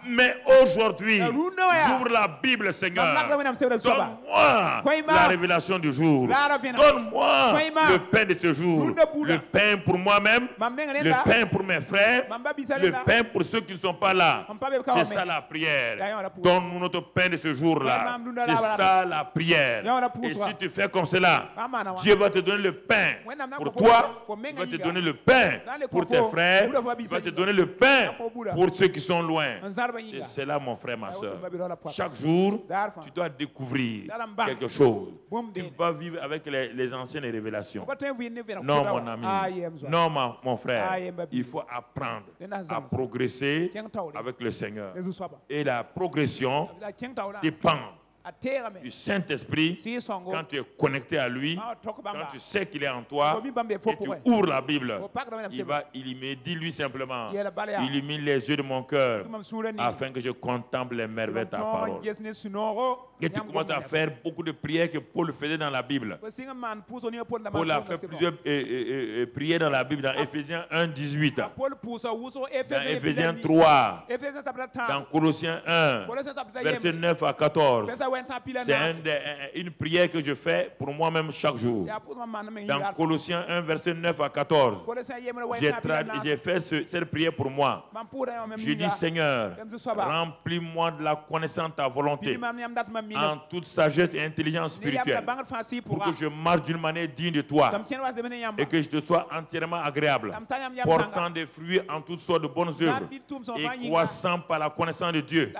Mais aujourd'hui, j'ouvre la Bible, Seigneur. Donne-moi la révélation du jour. Donne-moi le pain de ce jour. Le pain pour moi-même. Le pain pour mes frères. Le pain pour ceux qui ne sont pas là. C'est ça la prière. Donne-nous notre pain de ce jour-là. C'est ça la prière. Et si tu fais comme cela, Dieu va te donner le pain pour toi. Il va te donner le pain pour tes frères. Il va te donner le pain pour ceux qui sont loin. C'est là, mon frère, ma soeur. Chaque jour, tu dois découvrir quelque chose. Tu ne peux pas vivre avec les anciennes révélations. Non, mon ami. Non, mon frère. Il faut apprendre à progresser avec le Seigneur. Et la progression dépend du Saint-Esprit. Quand tu es connecté à lui, quand tu sais qu'il est en toi et tu ouvres la Bible, il me dit lui simplement, illumine les yeux de mon cœur afin que je contemple les merveilles de ta parole. Et tu commences à faire beaucoup de prières que Paul faisait dans la Bible. Paul a fait plusieurs prières dans la Bible, dans Éphésiens 1, 18, dans Éphésiens 3, dans Colossiens 1, verset 9 à 14. C'est une prière que je fais pour moi-même chaque jour. Dans Colossiens 1, verset 9 à 14, j'ai fait cette prière pour moi. Je dis, Seigneur, remplis-moi de la connaissance de ta volonté, en toute sagesse et intelligence spirituelle, pour que je marche d'une manière digne de toi et que je te sois entièrement agréable, portant des fruits en toutes sortes de bonnes œuvres et croissant par la connaissance de Dieu,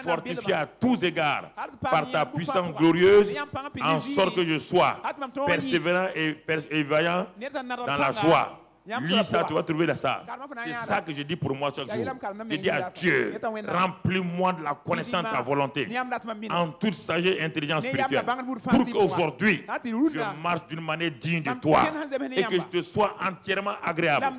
fortifié à tous égards par ta puissance glorieuse, en sorte que je sois persévérant et vaillant dans la joie. Lis ça, tu vas trouver ça. C'est ça que je dis pour moi chaque jour. Je dis à Dieu, remplis-moi de la connaissance de ta volonté, en toute sagesse et intelligence spirituelle, pour qu'aujourd'hui, je marche d'une manière digne de toi et que je te sois entièrement agréable,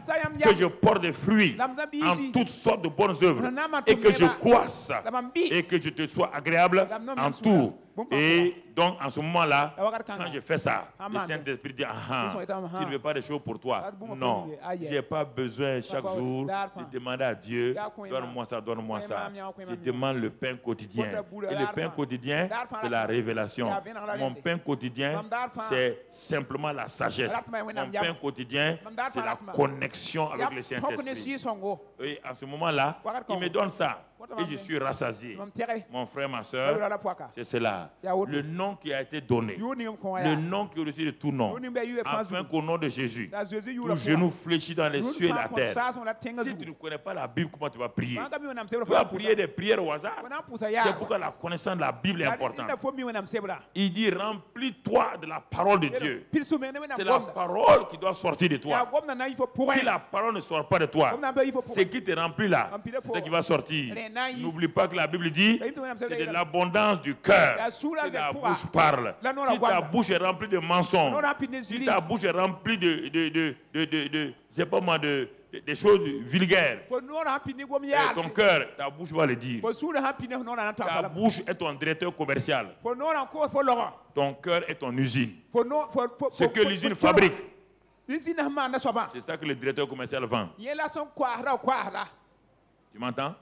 que je porte des fruits en toutes sortes de bonnes œuvres et que je croisse et que je te sois agréable en tout. Et donc, en ce moment-là, quand je fais ça, le Saint-Esprit dit, tu ne veux pas des choses pour toi. Non, je n'ai pas besoin chaque jour de demander à Dieu, donne-moi ça, donne-moi ça. Je demande le pain quotidien. Et le pain quotidien, c'est la révélation. Mon pain quotidien, c'est simplement la sagesse. Mon pain quotidien, c'est la connexion avec le Saint-Esprit. Et à ce moment-là, il me donne ça. Et je suis rassasié. Mon frère, ma soeur, c'est cela. là, le nom qui a été donné, le nom qui est au-dessus de tout nom, afin qu'au nom de Jésus, tout genou fléchit dans les cieux et la terre. Si tu ne connais pas la Bible, comment tu vas prier? Tu vas prier des prières au hasard. C'est pourquoi la connaissance de la Bible est importante. Il dit, remplis-toi de la parole de Dieu. C'est la parole qui doit sortir de toi. Si la parole ne sort pas de toi, ce qui te remplit là, c'est ce qui va sortir. N'oublie pas que la Bible dit, c'est de l'abondance du cœur que ta bouche parle. Si ta bouche est remplie de mensonges, si ta bouche est remplie des choses vulgaires, ton cœur, ta bouche va le dire. Ta bouche est ton directeur commercial. Ton cœur est ton usine. Ce que l'usine fabrique, c'est ça que le directeur commercial vend. Tu m'entends?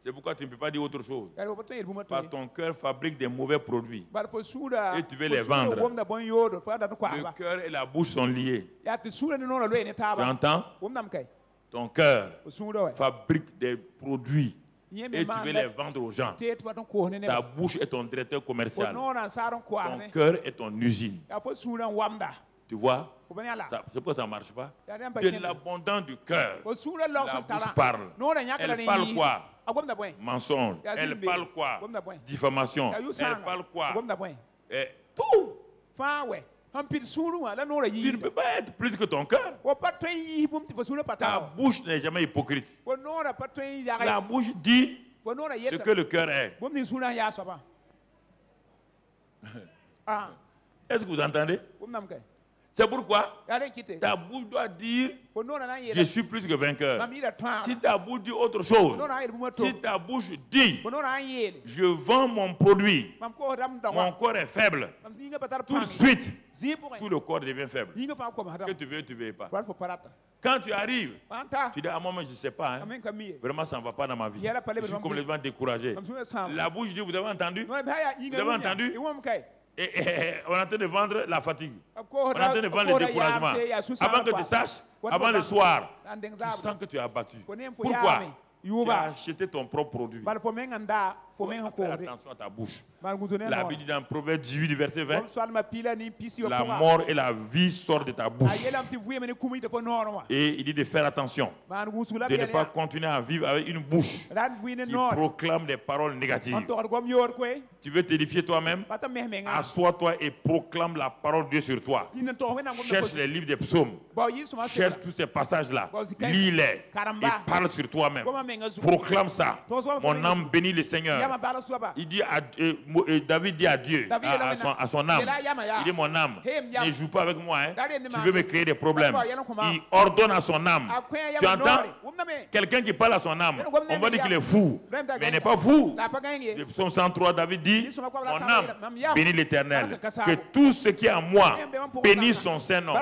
C'est pourquoi tu ne peux pas dire autre chose. Parce que ton cœur fabrique des mauvais produits. Et tu veux les vendre. Le cœur et la bouche sont liés. Tu entends? Ton cœur fabrique des produits. Et tu veux les vendre aux gens. Ta bouche est ton directeur commercial. Ton cœur est ton usine. Tu vois? C'est pourquoi ça ne marche pas. De l'abondance du cœur, la bouche parle. Elle parle quoi? Mensonge. Elle parle quoi? Diffamation. Elle parle quoi? Tout. Tu ne peux pas être plus que ton cœur. Ta bouche n'est jamais hypocrite. La bouche dit ce que le cœur est. Est-ce que vous entendez? C'est pourquoi ta bouche doit dire je suis plus que vainqueur. Si ta bouche dit autre chose, si ta bouche dit je vends mon produit, mon corps est faible, tout de suite, tout le corps devient faible. Que tu veux, tu ne veux pas. Quand tu arrives, tu dis à moi, je ne sais pas. Hein. Vraiment, ça ne va pas dans ma vie. Je suis complètement découragé. La bouche dit, vous avez entendu? Vous avez entendu? Et on est en train de vendre la fatigue. On est en train de vendre le découragement. Avant que tu saches, avant le soir, tu sens que tu es abattu. Pourquoi? Tu as acheté ton propre produit. Faire attention à ta bouche. La Bible dit dans Proverbe 18, verset 20, la mort et la vie sortent de ta bouche. Et il dit de faire attention, de ne pas continuer à vivre avec une bouche qui proclame des paroles négatives. Tu veux t'édifier toi-même? Assois-toi et proclame la parole de Dieu sur toi. Cherche les livres des psaumes. Cherche tous ces passages-là. Lis-les et parle sur toi-même. Proclame ça. Mon âme bénit le Seigneur. Il dit David dit à Dieu, à son âme, il dit mon âme, ne joue pas avec moi, hein. Tu veux me créer des problèmes. Il ordonne à son âme. Tu entends? Quelqu'un qui parle à son âme, on va dire qu'il est fou, mais il n'est pas fou. Le psaume 103, David dit, mon âme bénit l'Éternel, que tout ce qui est en moi bénisse son Saint-Nom.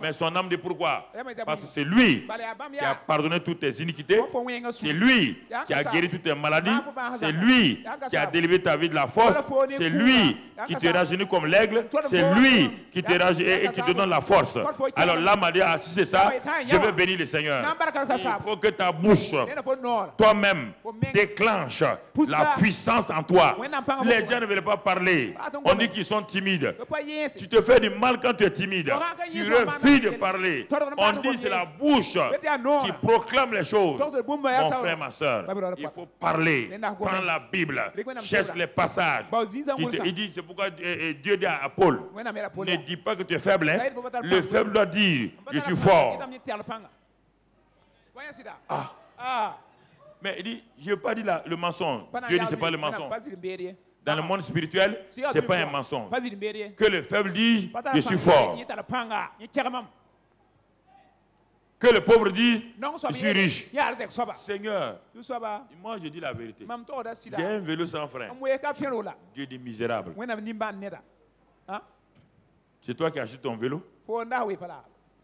Mais son âme dit pourquoi? Parce que c'est lui qui a pardonné toutes tes iniquités, c'est lui qui a guéri toutes tes maladies, c'est lui qui a délivré ta vie de la force, c'est lui qui te rajeunit comme l'aigle, c'est lui qui te rajeunit et qui te donne la force. Alors l'âme a dit, ah, si c'est ça, je vais bénir le Seigneur. Il faut que ta bouche, toi-même, déclenche la puissance en toi. Les gens ne veulent pas parler. On dit qu'ils sont timides. Tu te fais du mal quand tu es timide. Tu refuses de parler. On dit c'est la bouche qui proclame les choses. Mon frère, ma soeur, il faut parler. Prends la Bible, cherche les passages. Il dit, c'est pourquoi Dieu dit à Paul, ne dis pas que tu es faible. Hein? Le faible doit dire, je suis fort. Mais il dit, je n'ai pas dit le mensonge. Dieu dit, ce n'est pas le mensonge. Dans le monde spirituel, ce n'est pas un mensonge. Que le faible dise, je suis fort. Que le pauvre dise, je suis riche. Seigneur, moi je dis la vérité. J'ai un vélo sans frein. Dieu dit misérable. C'est toi qui achètes ton vélo?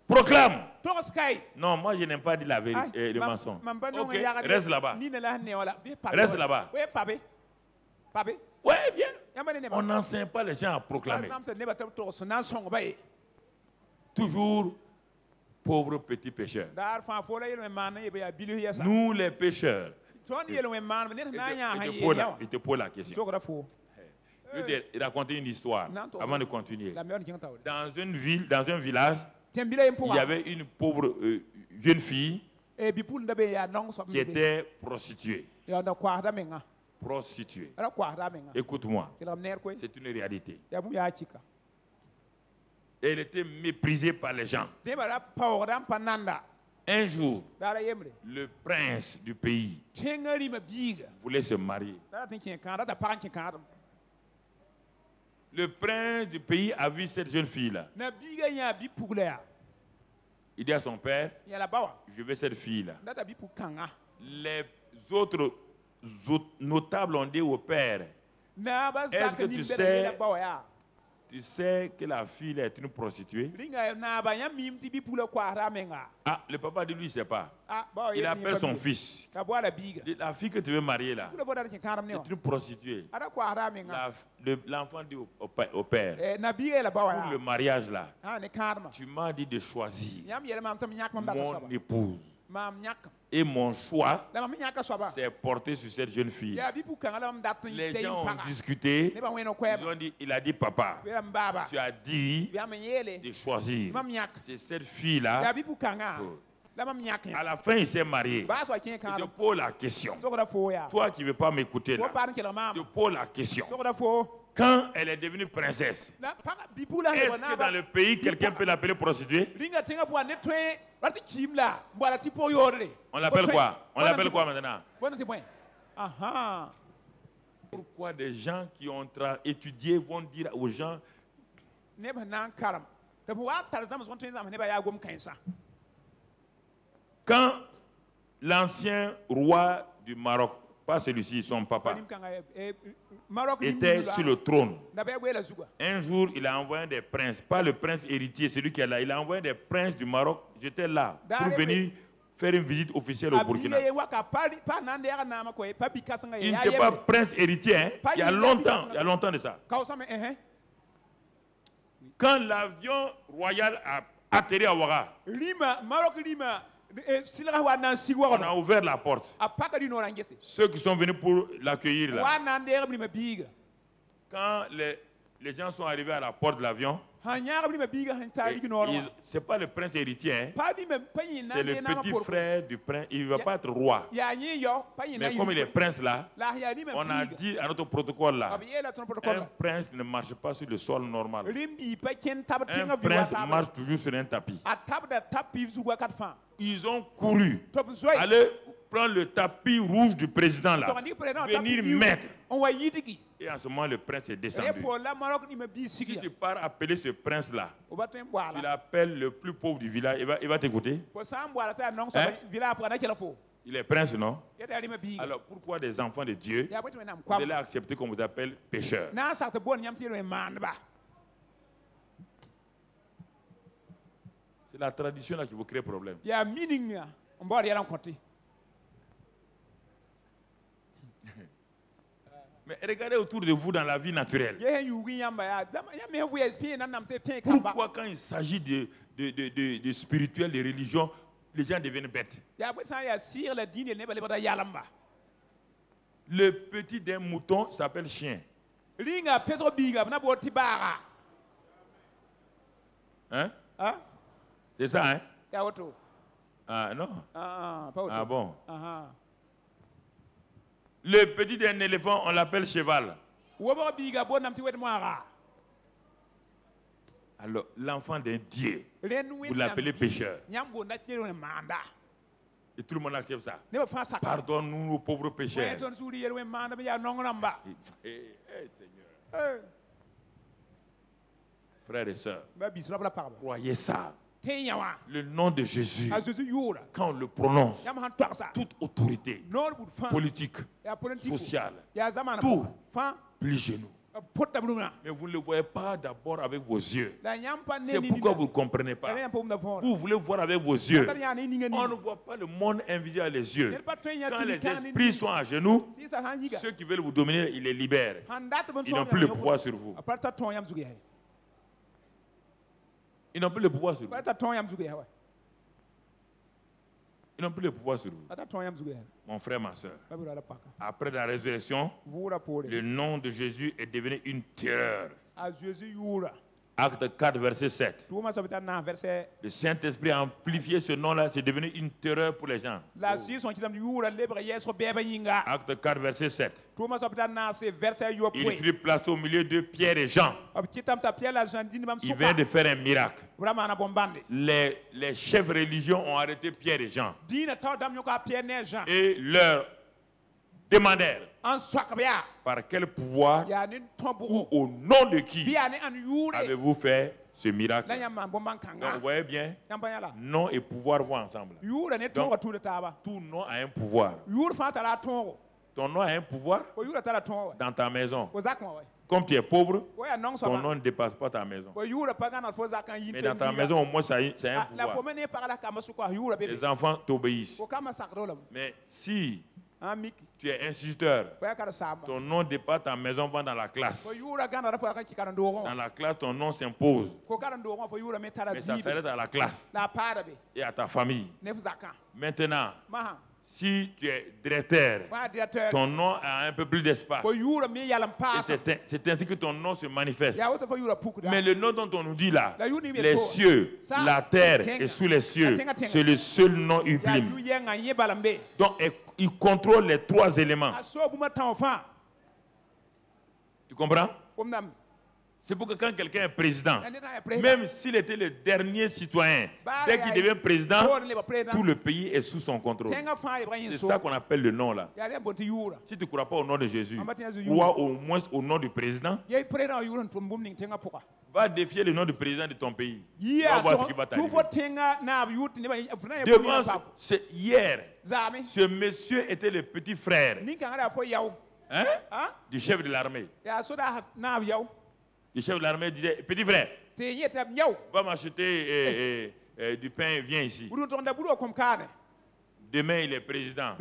Proclame. Non, moi je n'aime pas dire la vérité, le mensonge. Ok, reste là-bas. Reste là-bas. Ouais, bien. On n'enseigne pas les gens à proclamer. Toujours pauvres petits pécheurs. Nous les pécheurs. Il te pose la question. Je vais te raconter une histoire avant de continuer. Dans une ville, dans un village, il y avait une pauvre jeune fille qui était prostituée. Prostituée. Écoute-moi, c'est une réalité. Elle était méprisée par les gens. Un jour, le prince du pays voulait se marier. Le prince du pays a vu cette jeune fille-là. Il dit à son père, je veux cette fille-là. Les autres notables ont dit au père, est-ce que tu sais que la fille est une prostituée? Ah, le papa dit lui, il ne sait pas. Il appelle son fils. La fille que tu veux marier là, c'est une prostituée. L'enfant dit au père, pour le mariage là, tu m'as dit de choisir mon épouse. Et mon choix s'est porté sur cette jeune fille. Les gens ont discuté. Ils ont dit, il a dit, papa, tu as dit de choisir. C'est cette fille-là. À la fin, il s'est marié. Je te pose la question. Toi qui ne veux pas m'écouter là, je te pose la question. Quand elle est devenue princesse, est-ce que dans le pays, quelqu'un peut l'appeler prostituée? On l'appelle quoi? On l'appelle quoi maintenant? Pourquoi des gens qui ont étudié vont dire aux gens quand l'ancien roi du Maroc, pas celui-ci, son papa, était sur le trône. Un jour, il a envoyé des princes, pas le prince héritier, celui qui est là, il a envoyé des princes du Maroc, j'étais là, pour venir faire une visite officielle au Burkina. Il n'était pas prince héritier, hein? Il y a longtemps de ça. Quand l'avion royal a atterri à Ouaga, on a ouvert la porte. Ceux qui sont venus pour l'accueillir là. Quand les gens sont arrivés à la porte de l'avion, c'est pas le prince héritier, hein? C'est le petit frère du prince. Il ne va pas être roi. Mais comme il est prince là, on a dit à notre protocole là, un prince ne marche pas sur le sol normal. Un prince marche toujours sur un tapis. Ils ont couru, aller prendre le tapis rouge du président là, venir mettre. Et en ce moment, le prince est descendu. Si tu pars appeler ce prince-là, tu l'appelles le plus pauvre du village, il va t'écouter. Hein? Il est prince, non? Alors pourquoi des enfants de Dieu, vous allez accepter qu'on vous appelle pécheur? C'est la tradition là qui vous crée problème. Mais regardez autour de vous dans la vie naturelle. Pourquoi quand il s'agit de spirituel, de religion, les gens deviennent bêtes? Le petit d'un mouton s'appelle chien. Hein? C'est ça, hein? Ah non? Ah bon? Le petit d'un éléphant, on l'appelle cheval. Alors, l'enfant d'un Dieu, vous l'appelez pécheur. Et tout le monde accepte ça. Pardonne-nous nos pauvres pécheurs. Seigneur. Frères et sœurs, croyez ça. Le nom de Jésus, quand on le prononce, toute autorité politique, sociale, tout plie genoux. Mais vous ne le voyez pas d'abord avec vos yeux. C'est pourquoi vous ne comprenez pas. Vous voulez voir avec vos yeux. On ne voit pas le monde invisible à les yeux. Quand les esprits sont à genoux, ceux qui veulent vous dominer, ils les libèrent. Ils n'ont plus le pouvoir sur vous. Ils n'ont plus le pouvoir sur vous. Ils n'ont plus le pouvoir sur vous. Mon frère, ma soeur. Après la résurrection, le nom de Jésus est devenu une terreur. Acte 4, verset 7. Le Saint-Esprit a amplifié ce nom-là, c'est devenu une terreur pour les gens. Acte 4, verset 7. Il fut placé au milieu de Pierre et Jean. Il vient de faire un miracle. Les chefs religieux ont arrêté Pierre et Jean. Et leur demandèrent par quel pouvoir ou au nom de qui avez-vous fait ce miracle. Donc vous voyez bien, nom et pouvoir vont ensemble. Donc, tout nom a un pouvoir. Ton nom a un pouvoir dans ta maison. Comme tu es pauvre, ton nom ne dépasse pas ta maison. Mais dans ta maison, au moins, ça a un pouvoir. Les enfants t'obéissent. Mais si tu es instituteur, ton nom dépasse ta maison, va dans la classe. Dans la classe, ton nom s'impose. Mais ça s'arrête à la classe et à ta famille. Maintenant, si tu es directeur, ton nom a un peu plus d'espace. Et c'est ainsi que ton nom se manifeste. Mais le nom dont on nous dit là, les cieux, la terre et sous les cieux, c'est le seul nom sublime. Donc, il contrôle les trois éléments. Tu comprends? C'est pour que quand quelqu'un est président, même s'il était le dernier citoyen, dès qu'il devient président, tout le pays est sous son contrôle. C'est ça qu'on appelle le nom là. Si tu ne crois pas au nom de Jésus, crois au moins au nom du président. Va défier le nom du président de ton pays. Va voir ce qui va t'arriver. Hier, ce monsieur était le petit frère du chef de l'armée. Le chef de l'armée disait, petit frère, va m'acheter du pain, viens ici. Demain, il est président.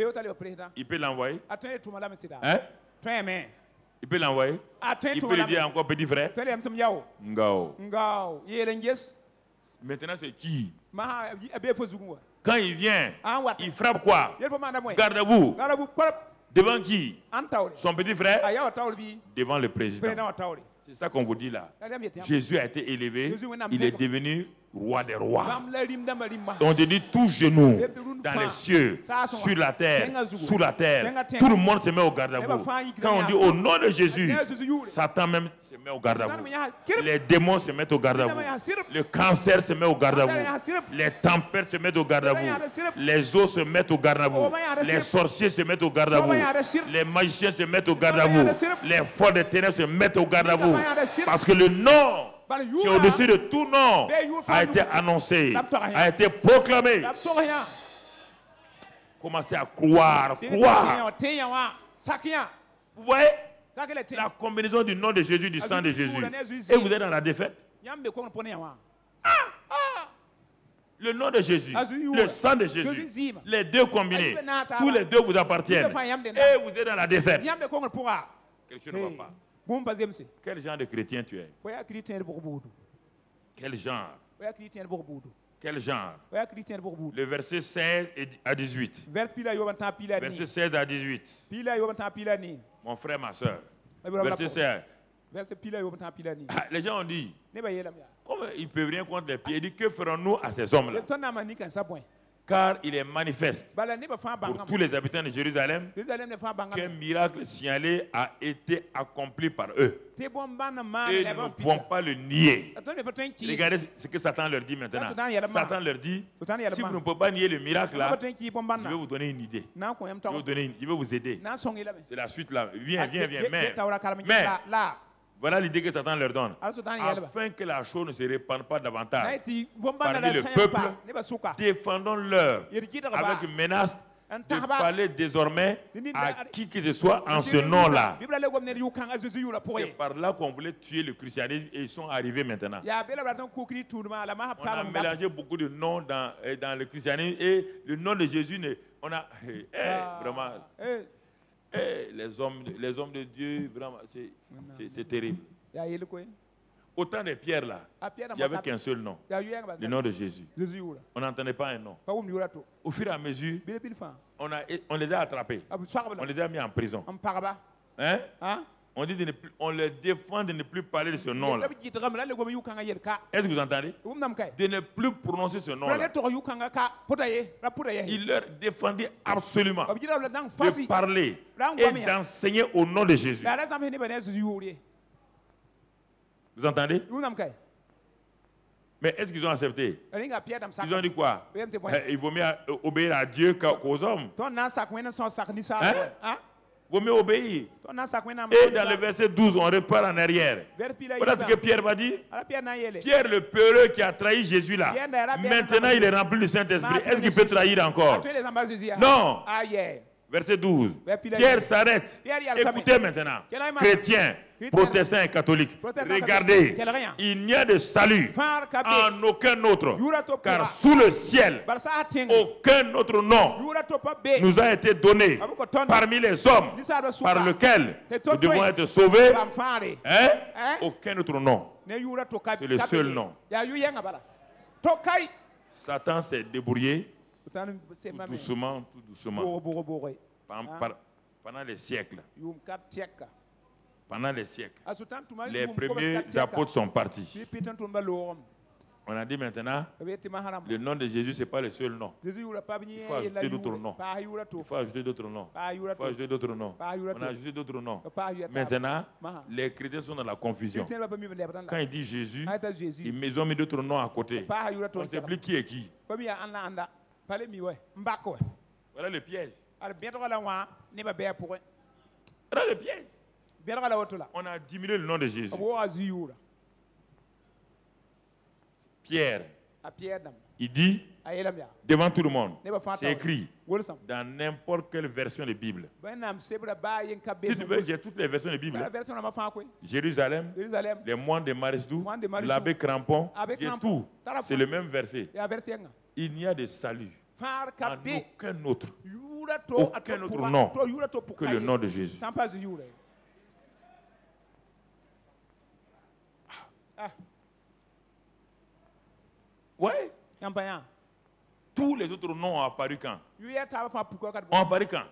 Il peut l'envoyer. Hein? Il peut l'envoyer. Il peut lui dire encore, petit frère. Ngao. Maintenant, c'est qui? Quand il vient, il frappe quoi? Garde-vous. Devant qui? Son petit frère? Devant le président. C'est ça qu'on vous dit là. Jésus a été élevé, il est devenu roi des rois. On te dit tout genou dans les cieux, sur la terre, sous la terre. Tout le monde se met au garde à vous. Quand on dit au nom de Jésus, Satan même se met au garde à vous. Les démons se mettent au garde à vous. Le cancer se met au garde à vous. Les tempêtes se mettent au garde à vous. Les eaux se mettent au garde à vous. Les sorciers se mettent au garde à vous. Les magiciens se mettent au garde à vous. Les forts des ténèbres se mettent au garde à vous. Parce que le nom qui est au-dessus de tout nom a été annoncé, a été proclamé. Commencez à croire. Vous voyez la combinaison du nom de Jésus, du sang de Jésus. Et vous êtes dans la défaite. Le nom de Jésus, le sang de Jésus, les deux combinés, tous les deux vous appartiennent. Et vous êtes dans la défaite. Quelque chose ne va pas. Quel genre de chrétien tu es? Quel genre? Quel genre? Le verset 16 à 18. Verset 16 à 18. Mon frère, ma soeur. Verset 16. Les gens ont dit, comme ils ne peuvent rien contre les pieds, ils disent, que ferons-nous à ces hommes-là? Car il est manifeste pour tous les habitants de Jérusalem qu'un miracle signalé a été accompli par eux. Et ils ne vont pas le nier. Regardez ce que Satan leur dit maintenant. Satan leur dit, si vous ne pouvez pas nier le miracle là, je vais vous donner une idée. Je vais vous aider. C'est la suite là. Viens. Mais voilà l'idée que Satan leur donne. Afin que la chose ne se répande pas davantage parmi le peuple, défendons-leur avec une menace de parler désormais à qui que ce soit en ce nom-là. C'est par là qu'on voulait tuer le christianisme et ils sont arrivés maintenant. On a mélangé beaucoup de noms dans le christianisme et le nom de Jésus, on a vraiment... les hommes de Dieu, vraiment, c'est terrible. Autant de pierres là, il n'y avait qu'un seul nom, le nom de Jésus. On n'entendait pas un nom. Au fur et à mesure, on les a attrapés, on les a mis en prison. Hein? On dit on les défend de ne plus parler de ce nom-là. Est-ce que vous entendez? De ne plus prononcer ce nom-là. Il leur défendait absolument de parler et d'enseigner au nom de Jésus. Vous entendez? Mais est-ce qu'ils ont accepté? Ils ont dit quoi? Il vaut mieux obéir à Dieu qu'aux hommes. Hein? Il vaut mieux obéir. Et dans le verset 12, on repart en arrière. Voilà ce que Pierre va dire. Pierre, le peureux qui a trahi Jésus là, maintenant il est rempli du Saint-Esprit. Est-ce qu'il peut trahir encore? Non. Verset 12. Pierre s'arrête. Écoutez maintenant. Chrétiens, protestants et catholiques. Regardez. Il n'y a de salut en aucun autre. Car sous le ciel, aucun autre nom nous a été donné parmi les hommes par lequel nous devons être sauvés. Hein? Aucun autre nom. C'est le seul nom. Satan s'est débrouillé. Tout doucement, tout doucement. Pendant les siècles. Pendant les siècles. Les premiers apôtres sont partis. On a dit maintenant, le nom de Jésus, ce n'est pas le seul nom. Il faut ajouter d'autres noms. Il faut ajouter d'autres noms. Il faut ajouter d'autres noms. On a ajouté d'autres noms. Maintenant, les chrétiens sont dans la confusion. Quand il dit Jésus, ils ont mis d'autres noms à côté. On ne sait plus qui est qui. Voilà le piège. Voilà le piège. On a diminué le nom de Jésus. Pierre, il dit devant tout le monde, c'est écrit dans n'importe quelle version de la Bible. Si tu veux, j'ai toutes les versions de la Bible. Jérusalem, les moines de Marisdou, l'abbé Crampon, j'ai tout. C'est le même verset. Il n'y a de salut en aucun autre nom que le nom de Jésus. Oui. Tous les autres noms ont apparu quand? Ont apparu quand?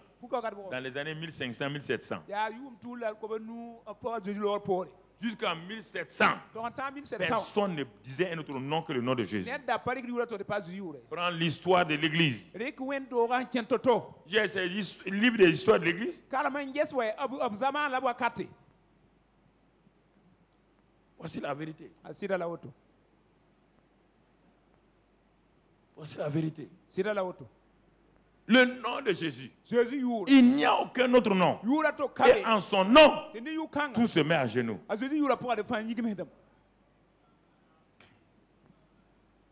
Dans les années 1500-1700. Jusqu'en 1700, personne ne disait un autre nom que le nom de Jésus. Prends l'histoire de l'Église. J'ai ce livre des histoires de l'Église. Voici la vérité. Voici la vérité. Le nom de Jésus. Il n'y a aucun autre nom. Et en son nom, tout se met à genoux.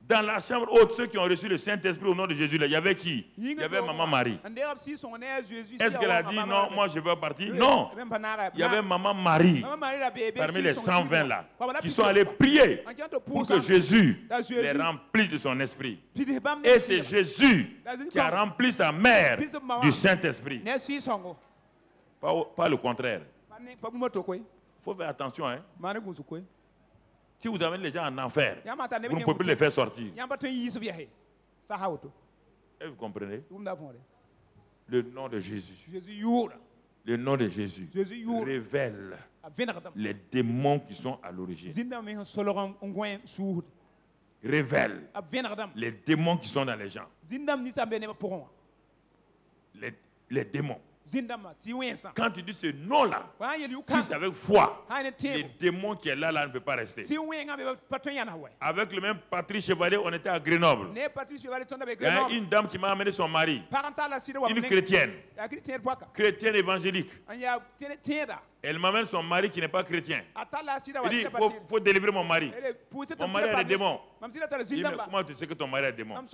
Dans la chambre haute, ceux qui ont reçu le Saint-Esprit au nom de Jésus, il y avait qui? Il y avait Maman Marie. Est-ce qu'elle a dit non, moi je veux partir? Non. Il y avait Maman Marie parmi les 120 là, qui sont allés prier pour que Jésus les remplisse de son esprit. Et c'est Jésus qui a rempli sa mère du Saint-Esprit. Pas le contraire. Il faut faire attention. Hein? Si vous amenez les gens en enfer, vous ne pouvez plus les faire sortir. Et vous comprenez? Le nom de Jésus. Le nom de Jésus révèle les démons qui sont à l'origine. Révèle les démons qui sont dans les gens. Les démons. Quand tu dis ce nom-là, si c'est avec foi, les démons qui est là ne peut pas rester. Avec le même Patrice Chevalier, on était à Grenoble. Il y a une dame qui m'a amené son mari, une chrétienne évangélique. Elle m'amène son mari qui n'est pas chrétien. Il dit, il faut délivrer mon mari. Mon mari a des démons. Il dit, mais comment tu sais que ton mari a des démons? Parce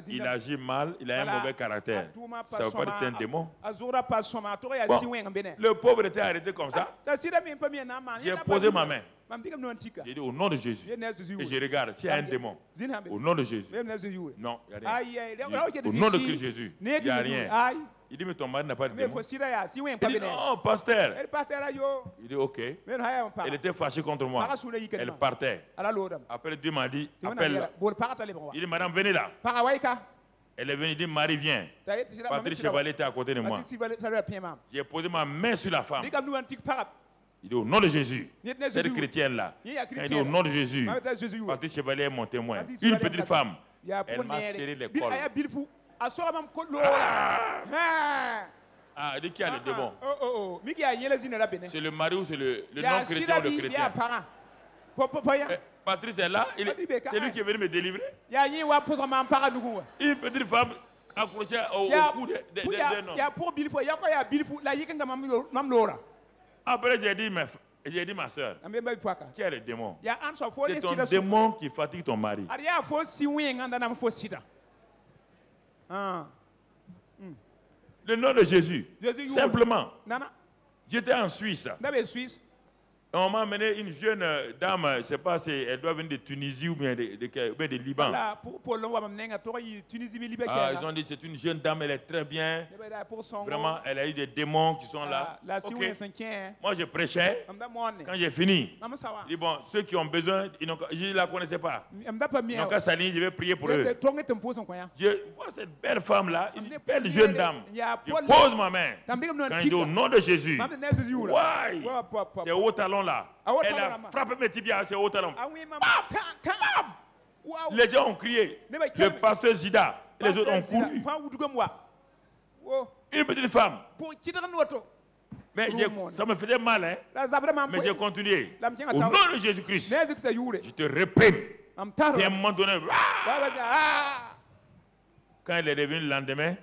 qu'il agit mal, il a un mauvais caractère. Ça ne veut pas dire que c'est un démon. Bon, le pauvre était arrêté comme ça. J'ai posé ma main. J'ai dit au nom de Jésus. Et je regarde, s'il y a un démon, au nom de Jésus. Non, il n'y a rien. Au nom de Jésus, il n'y a rien. Il dit, mais ton mari n'a pas de démon. Il dit, non, pasteur. Il dit, ok. Elle était fâchée contre moi. Elle partait. Après, Dieu m'a dit, appelle-la. Il dit, madame, venez là. Elle est venue, il dit, Marie, viens. Patrice Chevalier était à côté de moi. J'ai posé ma main sur la femme. Il dit, au nom de Jésus, cette chrétienne-là, elle dit, au nom de Jésus, Patrice Chevalier est mon témoin. Une petite femme, elle m'a serré les cols. Ah, de qui a le démon? C'est le mari ou c'est le non-chrétien ou le chrétien? Patrice est là, c'est lui qui est venu me délivrer. Une petite femme accrochée au cou d'un homme. Après, j'ai dit ma soeur, qui est le démon? C'est ton démon qui fatigue ton mari. Le nom de Jésus. Simplement. J'étais en Suisse. On m'a amené une jeune dame, je ne sais pas si elle doit venir de Tunisie ou bien de Liban. Ils ont dit c'est une jeune dame, elle est très bien. Vraiment, elle a eu des démons qui sont là. Okay. Moi, je prêchais. Quand j'ai fini, je dis bon, ceux qui ont besoin, je ne la connaissais pas. Ils n'ont qu'à s'aligner, je vais prier pour eux. Je vois cette belle femme-là, une belle jeune dame. Je pose ma main. Quand je dis au nom de Jésus, c'est haut talon là. Elle a frappé mes tibias, c'est haut talon. Les gens ont crié. Le pasteur Zida et les autres ont couru. Une petite femme. Mais ça me faisait mal, hein? Mais j'ai continué. Au nom de Jésus-Christ, je te réprime. Et à un moment donné, quand elle est revenue le lendemain,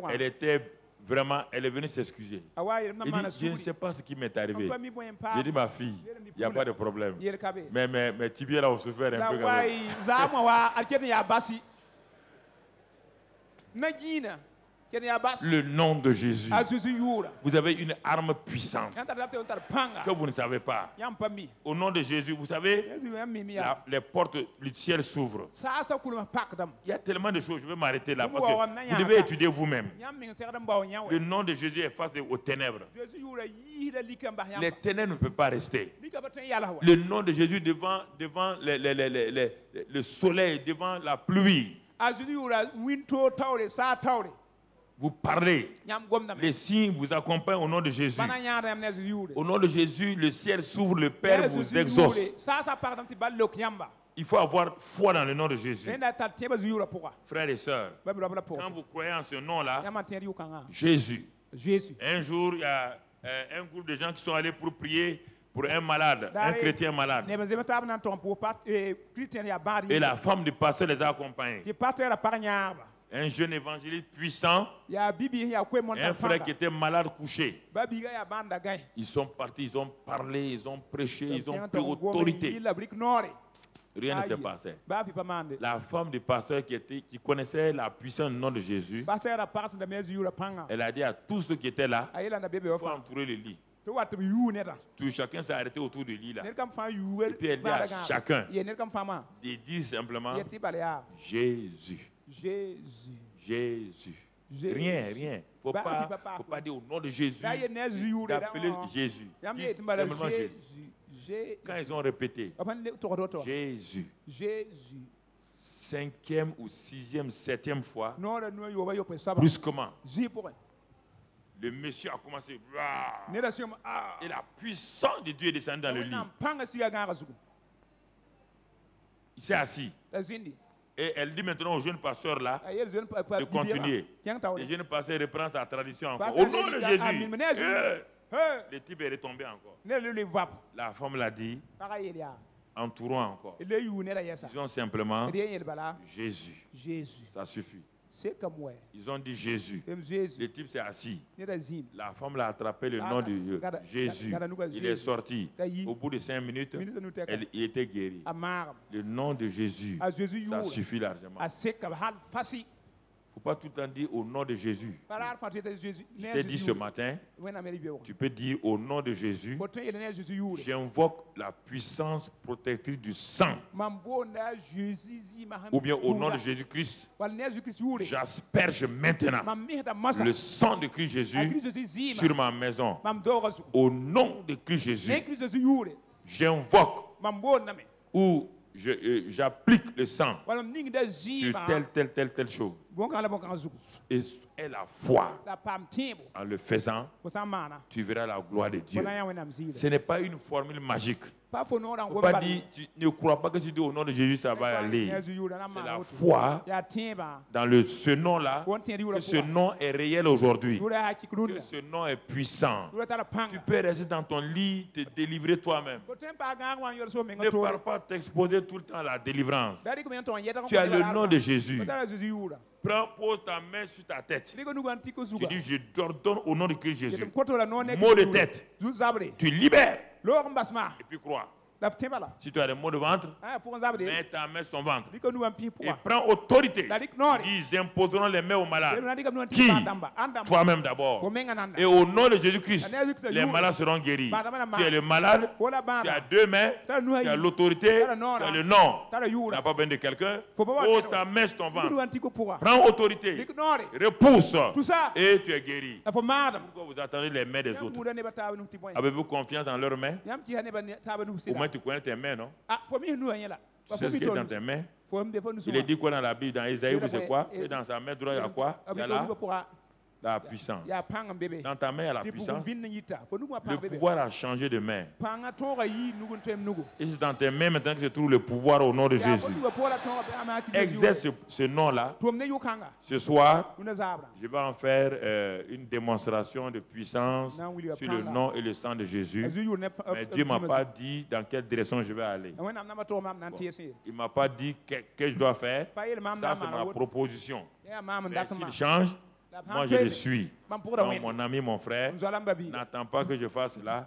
elle était vraiment, elle est venue s'excuser. Elle dit, je ne sais pas ce qui m'est arrivé. J'ai dit, ma fille, il n'y a pas de problème. Mais mes tibias là ont souffert un peu. Le nom de Jésus. Vous avez une arme puissante que vous ne savez pas. Au nom de Jésus, vous savez, les portes du ciel s'ouvrent. Il y a tellement de choses, je vais m'arrêter là parce que vous devez étudier vous-même. Le nom de Jésus est face aux ténèbres. Les ténèbres ne peuvent pas rester. Le nom de Jésus devant le soleil, devant la pluie. Vous parlez. Les signes vous accompagnent au nom de Jésus. Au nom de Jésus, le ciel s'ouvre, le Père vous exauce. Il faut avoir foi dans le nom de Jésus. Frères et sœurs, quand vous croyez en ce nom-là, Jésus. Un jour, il y a un groupe de gens qui sont allés pour prier pour un malade, un chrétien malade. Et la femme du pasteur les a accompagnés. Un jeune évangéliste puissant, et un frère qui était malade couché. Ils sont partis, ils ont parlé, ils ont prêché, ils ont pris autorité. Rien ne s'est passé. La femme du pasteur qui connaissait la puissance du nom de Jésus, elle a dit à tous ceux qui étaient là, il faut entourer le lit. Tout chacun s'est arrêté autour du lit là. Et puis elle dit à chacun, il dit simplement, Jésus. Jésus. Jésus. Rien. Il ne faut pas dire au nom de Jésus. D'appeler Jésus. Simplement Jésus. Quand ils ont répété, Jésus. Cinquième ou sixième, septième fois, brusquement, le monsieur a commencé. Et la puissance de Dieu est descendue dans le lit. Il s'est assis. Et elle dit maintenant au jeune pasteur là de continuer. Le jeune pasteur reprend sa tradition encore. Au nom de Jésus, le type est retombé encore. La femme l'a dit, entourant encore. Ils ont simplement Jésus. Ça suffit. Ils ont dit Jésus. Le type s'est assis. La femme l'a attrapé le nom de Jésus. Il est sorti. Au bout de 5 minutes, il était guéri. Le nom de Jésus, ça suffit largement. Il faut pas tout le temps dire au nom de Jésus. Je t'ai dit ce matin, tu peux dire au nom de Jésus, j'invoque la puissance protectrice du sang. Ou bien au nom de Jésus-Christ, j'asperge maintenant le sang de Christ Jésus sur ma maison. Au nom de Christ Jésus, j'invoque ou j'applique le sang sur telle chose. Et la foi, en le faisant, tu verras la gloire de Dieu. Ce n'est pas une formule magique. Il ne faut pas dire, tu ne crois pas que tu dis au nom de Jésus, ça va aller. C'est la foi dans ce nom-là, que ce nom est réel aujourd'hui, que ce nom est puissant. Tu peux rester dans ton lit, te délivrer toi-même. Ne pars pas t'exposer tout le temps à la délivrance. Tu as le nom de Jésus. Pose ta main sur ta tête. Tu dis, je t'ordonne au nom de Christ Jésus. Mot de tête. Tu libères. Et puis crois. Si tu as des maux de ventre, mets ta main sur ton ventre. Et prends autorité. Ils imposeront les mains aux malades. Qui? Toi-même d'abord. Et au nom de Jésus-Christ, les malades seront guéris. Tu es le malade, tu as deux mains, tu as l'autorité, tu as le nom. Tu n'as pas besoin de quelqu'un. Pose ta main sur ton ventre. Prends autorité. Repousse. Et tu es guéri. Pourquoi vous attendez les mains des autres? Avez-vous confiance dans leurs mains? Au moins tu connais tes mains, non? Tu sais ce qui est dans tes mains? Il est dit quoi dans la Bible? Dans Isaïe, c'est quoi? Et dans sa main droite, il y a quoi? Il y a la puissance. Dans ta main, il y a la puissance. Le pouvoir a changé de main. Et c'est dans tes mains maintenant que se trouve le pouvoir au nom de Jésus. Exerce ce nom-là. Ce soir, je vais en faire une démonstration de puissance sur le nom et le sang de Jésus. Mais Dieu ne m'a pas dit dans quelle direction je vais aller. Bon. Il ne m'a pas dit que je dois faire. Ça, c'est ma proposition. Mais s'il change, moi je le suis. Donc, mon ami, mon frère, n'attends pas que je fasse cela.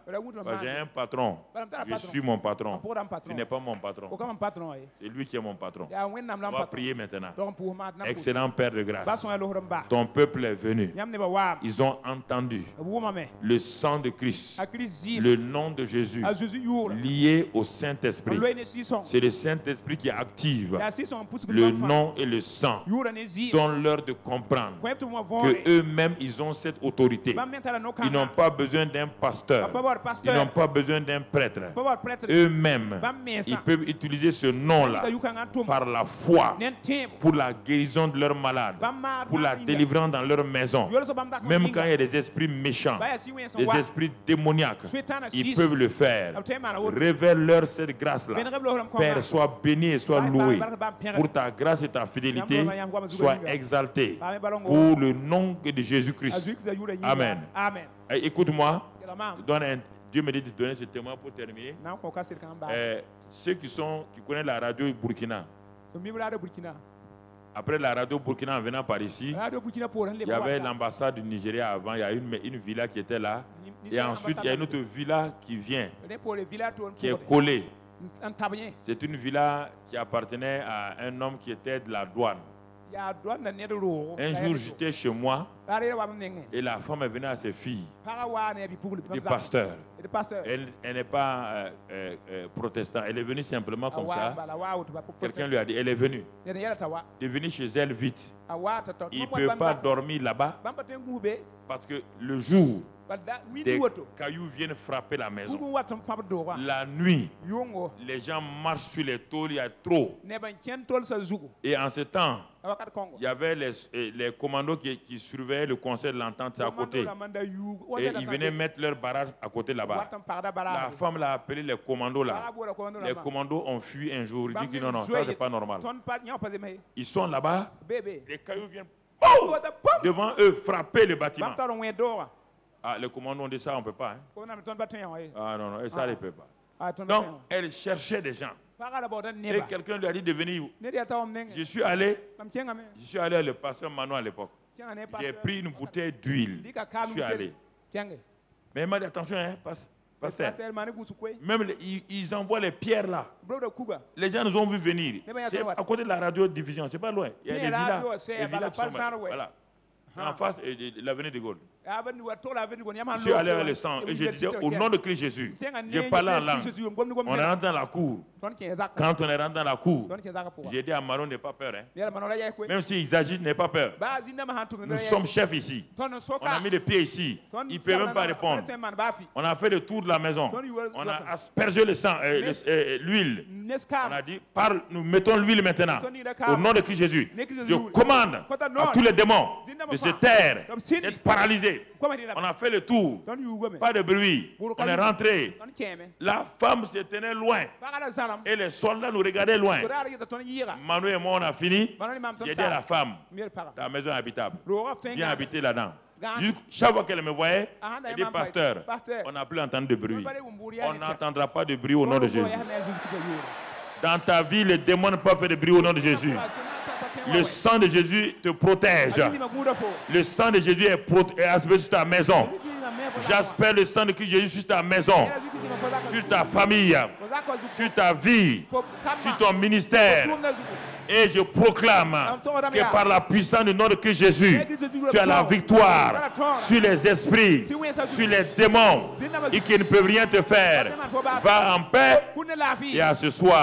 J'ai un patron. Je suis mon patron. Tu n'es pas mon patron. C'est lui qui est mon patron. On va prier maintenant. Excellent Père de grâce. Ton peuple est venu. Ils ont entendu le sang de Christ, le nom de Jésus, lié au Saint-Esprit. C'est le Saint-Esprit qui active le nom et le sang. Donne-leur de comprendre que eux-mêmes, ils ont cette autorité. Ils n'ont pas besoin d'un pasteur. Ils n'ont pas besoin d'un prêtre. Eux-mêmes, ils peuvent utiliser ce nom-là par la foi pour la guérison de leurs malades, pour la délivrance dans leur maison. Même quand il y a des esprits méchants, des esprits démoniaques, ils peuvent le faire. Révèle-leur cette grâce-là. Père, sois béni et sois loué pour ta grâce et ta fidélité. Sois exalté pour le nom de Jésus-Christ. Amen. Écoute-moi. Dieu me dit de donner ce témoin pour terminer. Ceux qui connaissent la radio Burkina. Après la radio Burkina, en venant par ici, il y avait l'ambassade du Nigeria avant. Il y a une villa qui était là. Et ensuite, il y a une autre villa qui vient, qui est collée. C'est une villa qui appartenait à un homme qui était de la douane. Un jour, j'étais chez moi et la femme est venue à ses filles, du pasteur. Elle n'est pas protestante, elle est venue simplement comme ça. Quelqu'un lui a dit, elle est venue. Elle est venue chez elle vite. Il ne peut pas dormir là-bas parce que le jour, des cailloux viennent frapper la maison. La nuit, les gens marchent sur les tôles, il y a trop. Et en ce temps, il y avait les commandos qui surveillaient le conseil de l'entente à côté. Et ils venaient mettre leur barrage à côté là-bas. La femme l'a appelé les commandos là. Les commandos ont fui un jour. Ils disent que non, ça c'est pas normal. Ils sont là-bas, les cailloux viennent devant eux frapper le bâtiment. Ah, les commandos ont dit ça, on ne peut pas. Hein? Ah non, ça, ne peut pas. Donc, elle cherchait des gens. Et quelqu'un lui a dit de venir. Je suis allé à le pasteur Mano à l'époque. J'ai pris une bouteille d'huile. Je suis allé. Mais il m'a dit attention, hein, Pasteur, même ils envoient les pierres là. Les gens nous ont vu venir. C'est à côté de la radiodiffusion, c'est pas loin. Il y a des villas qui sont là. Voilà. En face de l'avenue de Gaulle. Je suis allé avec le sang et je disais au nom de Christ Jésus. Je parlais en langue. On est rentré dans la cour. Quand on est rentré dans la cour, j'ai dit à Maron, n'aie pas peur. Hein. Même s'ils agissent, n'aie pas peur. Nous sommes chefs ici. On a mis les pieds ici. Ils ne peuvent même pas répondre. On a fait le tour de la maison. On a aspergé le sang, l'huile. On a dit, parle, nous mettons l'huile maintenant. Au nom de Christ Jésus. Je commande à tous les démons de se taire, d'être paralysés. On a fait le tour. Pas de bruit. On est rentré. La femme se tenait loin. Et les soldats nous regardaient loin. Manu et moi, on a fini. J'ai dit à la femme, ta maison est habitable. Viens habiter là-dedans. Chaque fois qu'elle me voyait, elle dit, pasteur, on n'a plus entendu de bruit. On n'entendra pas de bruit au nom de Jésus. Dans ta vie, les démons ne peuvent faire de bruit au nom de Jésus. Le sang de Jésus te protège. Le sang de Jésus est aspergé sur ta maison. J'aspère le sang de Christ Jésus sur ta maison, sur ta famille, sur ta vie, sur ton ministère. Et je proclame que par la puissance du nom de Christ Jésus, tu as la victoire sur les esprits, sur les démons, et qu'ils ne peuvent rien te faire. Va en paix et à ce soir.